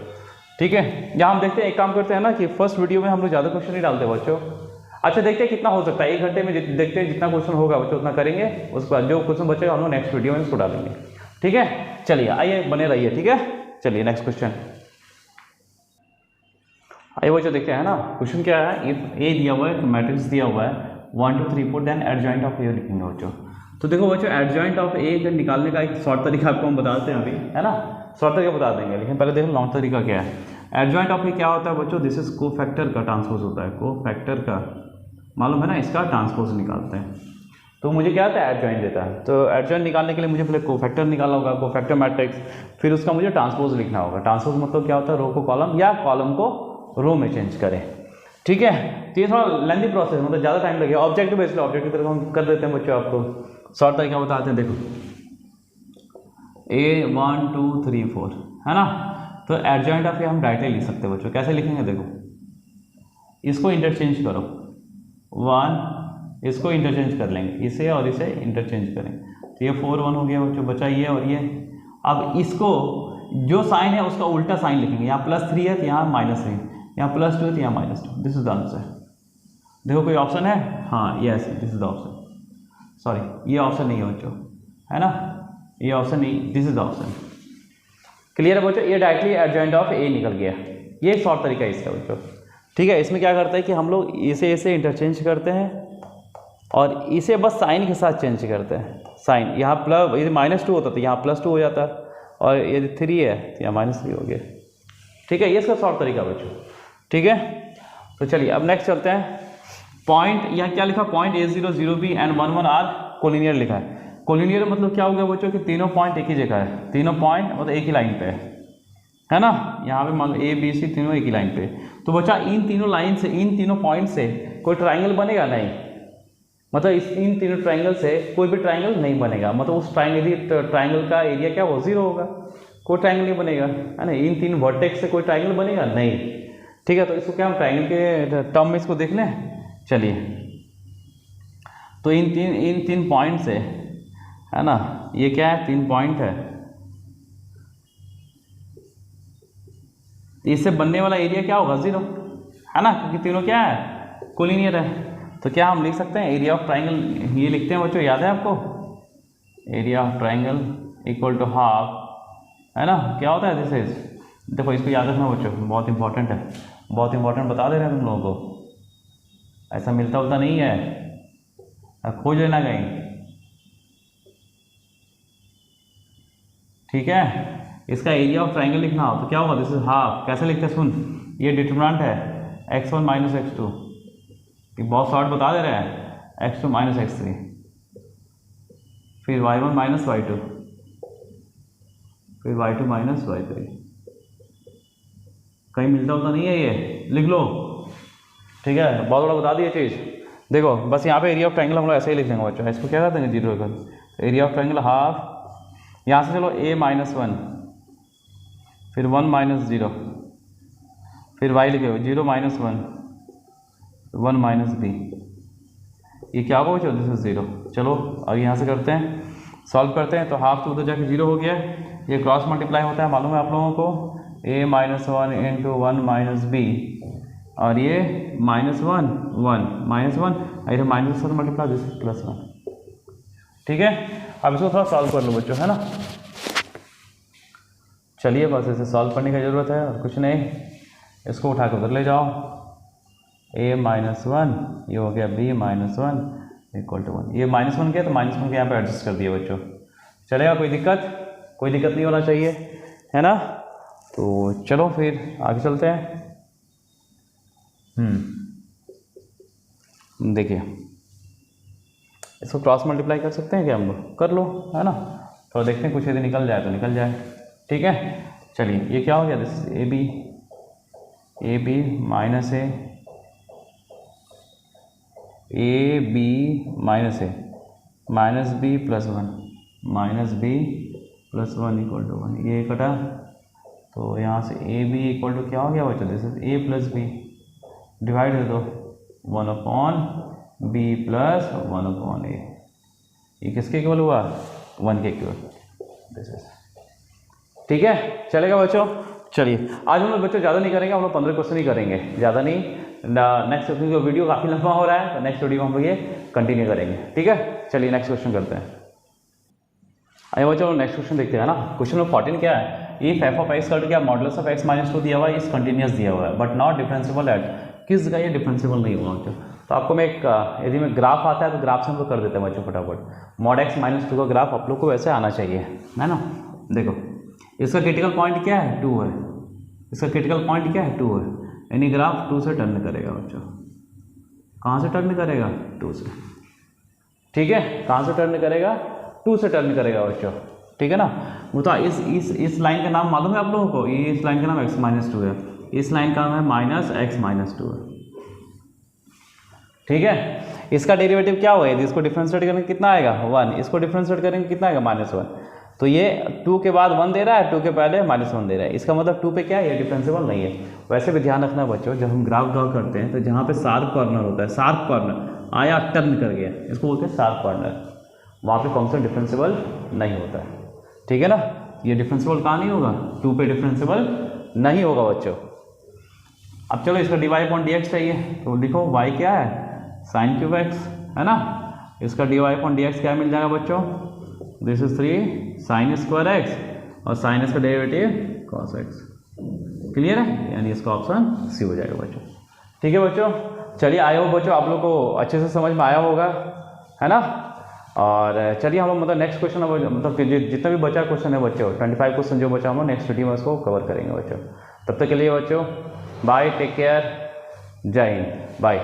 Speaker 1: ठीक है। यहाँ हम देखते हैं, एक काम करते हैं ना कि फर्स्ट वीडियो में हम लोग ज़्यादा क्वेश्चन नहीं डालते बच्चों। अच्छा देखते हैं कितना हो सकता है, 1 घंटे में देखते हैं जितना क्वेश्चन होगा बच्चों उतना करेंगे, उसके बाद जो क्वेश्चन बचेगा हम लोग नेक्स्ट वीडियो में उसको डालेंगे, ठीक है। चलिए आइए बने रहिए, ठीक है। चलिए नेक्स्ट क्वेश्चन आइए बच्चों देखते हैं, है ना। क्वेश्चन क्या है, इफ ए दिया हुआ है, मैट्रिक्स दिया हुआ है 1 2 3 4, देन एडजॉइंट ऑफ ए लिखेंगे बच्चों। तो देखो बच्चों एडजॉइंट ऑफ ए निकालने का एक शॉर्ट तरीका आपको हम बताते हैं अभी, है ना, शॉर्ट तरीका बता देंगे, लेकिन पहले देखो लॉन्ग तरीका क्या है। एडजॉइंट ऑफ ए क्या होता है बच्चों, दिस इज कोफैक्टर का ट्रांसपोज होता है, कोफैक्टर का मालूम है ना, इसका ट्रांसपोज निकालते हैं। तो मुझे क्या आता है, एडजॉइंट देता है, तो एडजॉइंट निकालने के लिए मुझे पहले कोफैक्टर निकालना होगा, कोफैक्टर मैट्रिक्स, फिर उसका मुझे ट्रांसपोज लिखना होगा। ट्रांसपोज मतलब क्या होता है, रो को कॉलम या कॉलम को रो में चेंज करें, ठीक है। तो ये थोड़ा लेंथी प्रोसेस, मतलब ज़्यादा टाइम लगेगा। ऑब्जेक्टिव बेस्ड, ऑब्जेक्टिव तरह हम कर देते हैं बच्चों, आपको शॉर्ट तरीका बताते हैं। देखो ए 1 2 3 4, है ना, तो एडजॉइंट ऑफ ए हम डायरेक्टली लिख सकते हैं बच्चों। कैसे लिखेंगे, देखो इसको इंटरचेंज करो, 1 इसको इंटरचेंज कर लेंगे, इसे और इसे इंटरचेंज करें, तो ये 4 1 हो गया बच्चों, बचा ये और ये। अब इसको जो साइन है उसका उल्टा साइन लिखेंगे। यहाँ +3 है तो यहाँ -3, यहाँ +2 है तो यहाँ -2। This is the answer. देखो कोई ऑप्शन है? हाँ, yes, this is the option. Sorry, ये ऑप्शन नहीं है बच्चों, है ना, ये ऑप्शन नहीं, this is the option. Clear है बच्चों? ये डायरेक्टली एडजॉइंट ऑफ ए निकल गया। ये एक शॉर्ट तरीका है इसका बच्चों। ठीक है, इसमें क्या करता है कि हम लोग इसे इंटरचेंज करते हैं और इसे बस साइन के साथ चेंज करते हैं। साइन यहाँ प्लस, यदि -2 होता तो यहाँ +2 हो जाता, और यदि 3 है तो यहाँ -3 हो गया। ठीक है, ये इसका शॉर्ट तरीका बच्चों। ठीक है, तो चलिए अब नेक्स्ट चलते हैं। पॉइंट, यहाँ क्या लिखा? Point A0, 0B and 1, 1 are collinear लिखा है। कोलिनियर मतलब क्या हो गया बच्चों कि तीनों पॉइंट एक ही जगह है, तीनों पॉइंट मतलब एक ही लाइन पे है ना। यहाँ पे मान लो A, B, C तीनों एक ही लाइन पे। तो बच्चा इन तीनों लाइन से, इन तीनों पॉइंट से कोई ट्राइंगल बनेगा? नहीं। मतलब इन तीनों ट्राइंगल से कोई भी ट्राइंगल नहीं बनेगा। मतलब उस ट्राइंगल का एरिया क्या वो 0 होगा, कोई ट्राइंगल नहीं बनेगा, है ना। इन तीन वर्टेक्स से कोई ट्राइंगल बनेगा? नहीं। ठीक है, तो इसको क्या हम ट्राइंगल के टर्म में इसको देख लें। चलिए, तो इन तीन पॉइंट से, है ना, ये क्या है? 3 पॉइंट है, इससे बनने वाला एरिया क्या होगा? 0, है ना, क्योंकि तीनों क्या है? कोलिनियर है। तो क्या हम लिख सकते हैं एरिया ऑफ ट्राइंगल, ये लिखते हैं बच्चों, याद है आपको? Area of triangle equal to half, है ना। क्या होता है? दिस इज, देखो इसको याद रखना बच्चों, बहुत इंपॉर्टेंट है, बहुत इंपॉर्टेंट बता दे रहे हैं तुम लोगों को। ऐसा मिलता उलता नहीं है, खोज लेना कहीं। ठीक है, इसका एरिया ऑफ ट्राइंगल लिखना हो तो क्या होगा? This is half. कैसे लिखते हैं? सुन, ये डिटरमिनेंट है x1 - x2, ये बहुत शॉर्ट बता दे रहे हैं, x2 - x3, फिर y1 - y2, फिर y2 - y3। कहीं मिलता होता नहीं है, ये लिख लो। ठीक है, बहुत बड़ा बता दिए चीज़। देखो बस यहाँ पे एरिया ऑफ ट्राइंगल हम लोग ऐसे ही लिख देंगे बच्चों, इसको क्या कर देंगे? 0 कर। एरिया ऑफ ट्राइंगल हाफ, यहाँ से चलो A - 1, फिर 1 - 0, फिर y लिखे 0 - 1, 1 - b, ये क्या होगा बच्चों? This is 0। चलो अब यहाँ से करते हैं, सॉल्व करते हैं। तो हाफ तो उधर जाके 0 हो गया, ये क्रॉस मल्टीप्लाई होता है, मालूम है आप लोगों को। A - 1 × 1 - b, और ये -1 -1, इधर -1 मल्टीप्लाई, दिस इज +1। ठीक है, अब इसको थोड़ा सॉल्व कर लो बच्चों, है ना। चलिए बस इसे सॉल्व करने की ज़रूरत है और कुछ नहीं। इसको उठा कर उधर ले जाओ, A - 1, ये हो गया B - 1 इक्वल टू 1। ये -1 किया तो -1 के यहाँ पे एडजस्ट कर दिए बच्चों। चलेगा? कोई दिक्कत? कोई दिक्कत नहीं होना चाहिए, है ना। तो चलो फिर आगे चलते हैं। देखिए, इसको क्रॉस मल्टीप्लाई कर सकते हैं क्या हम लोग? कर लो, है ना। तो देखते हैं कुछ यदि निकल जाए तो निकल जाए। ठीक है, चलिए ये क्या हो गया? This is AB - A, AB - A, AB - B + 1 equal to 1। ये कटा तो यहाँ से AB इक्वल टू क्या हो गया बच्चों? This is A + B, divide कर दो 1/B + 1/A। ये किसके इक्वल हुआ? 1 के इक्वल। दिस इज ठीक है, चलेगा बच्चों। चलिए आज हम लोग बच्चों ज़्यादा नहीं करेंगे, हम लोग 15 क्वेश्चन ही करेंगे, ज़्यादा नहीं। नेक्स्ट क्वेश्चन जो वीडियो काफ़ी लंबा हो रहा है तो नेक्स्ट वीडियो में हम लोग ये कंटिन्यू करेंगे। ठीक है, चलिए नेक्स्ट क्वेश्चन करते हैं। आइए बच्चों नेक्स्ट क्वेश्चन देखते हैं ना। क्वेश्चन नंबर 14 क्या है? इफ f (x) क्या मॉडुलस ऑफ x - 2 दिया हुआ है, इस कंटिन्यूस दिया हुआ है बट नॉट डिफरेंशिएबल एट, किस जगह ये डिफरेंशिएबल नहीं हुआ बच्चों? तो आपको मैं एक, यदि मैं ग्राफ आता है तो ग्राफ से हम लोग कर देते हैं बच्चों फटाफट। मॉड x - 2 का ग्राफ आप लोग को वैसे आना चाहिए, है ना। देखो इसका क्रिटिकल पॉइंट क्या है? 2 है। इसका क्रिटिकल पॉइंट क्या है? 2 है, यानी ग्राफ 2 से टर्न करेगा बच्चों। कहाँ से टर्न करेगा? 2 से। ठीक है, कहाँ से टर्न करेगा? 2 से टर्न करेगा बच्चों। ठीक है ना। वो तो इस लाइन का नाम मालूम है आप लोगों को? ये इस लाइन का नाम x - 2 है, इस लाइन का नाम है -x - 2 है। ठीक है, इसका डेरिवेटिव क्या होगा? यदि इसको डिफरेंशिएट करेंगे कितना आएगा? 1। इसको डिफरेंशिएट करेंगे कितना आएगा? -1। तो ये 2 के बाद 1 दे रहा है, 2 के पहले -1 दे रहा है, इसका मतलब 2 पे क्या है? ये डिफरेंशिएबल नहीं है। वैसे भी ध्यान रखना बच्चों, जब हम ग्राफ ड्रॉ करते हैं तो जहाँ पे शार्प कॉर्नर होता है, शार्प कॉर्नर आया टर्न कर गया, इसको बोलते हैं शार्प कॉर्नर, वहाँ पे फंक्शन डिफरेंशिएबल नहीं होता है। ठीक है ना। ये डिफरेंशियल कहाँ नहीं होगा, 2 पे डिफरेंशियल नहीं होगा बच्चों। अब चलो इसका dy अपॉन dx चाहिए, तो लिखो y क्या है, साइन क्यूब x है ना, इसका dy अपॉन dx क्या मिल जाएगा बच्चों, this is 3 sine square x और साइन इसका डेरिवेटिव cos x। क्लियर है, यानी इसका ऑप्शन सी हो जाएगा बच्चों। ठीक है बच्चों, चलिए आई होप बच्चों आप लोग को अच्छे से समझ में आया होगा, है ना। और चलिए हम लोग मतलब नेक्स्ट क्वेश्चन मतलब जितना भी बचा क्वेश्चन है बच्चों, 25 क्वेश्चन जो बचा हम लोग नेक्स्ट वीडियो में उसको कवर करेंगे बच्चों। तब तक के लिए बच्चों बाय, टेक केयर, जय हिंद, बाय।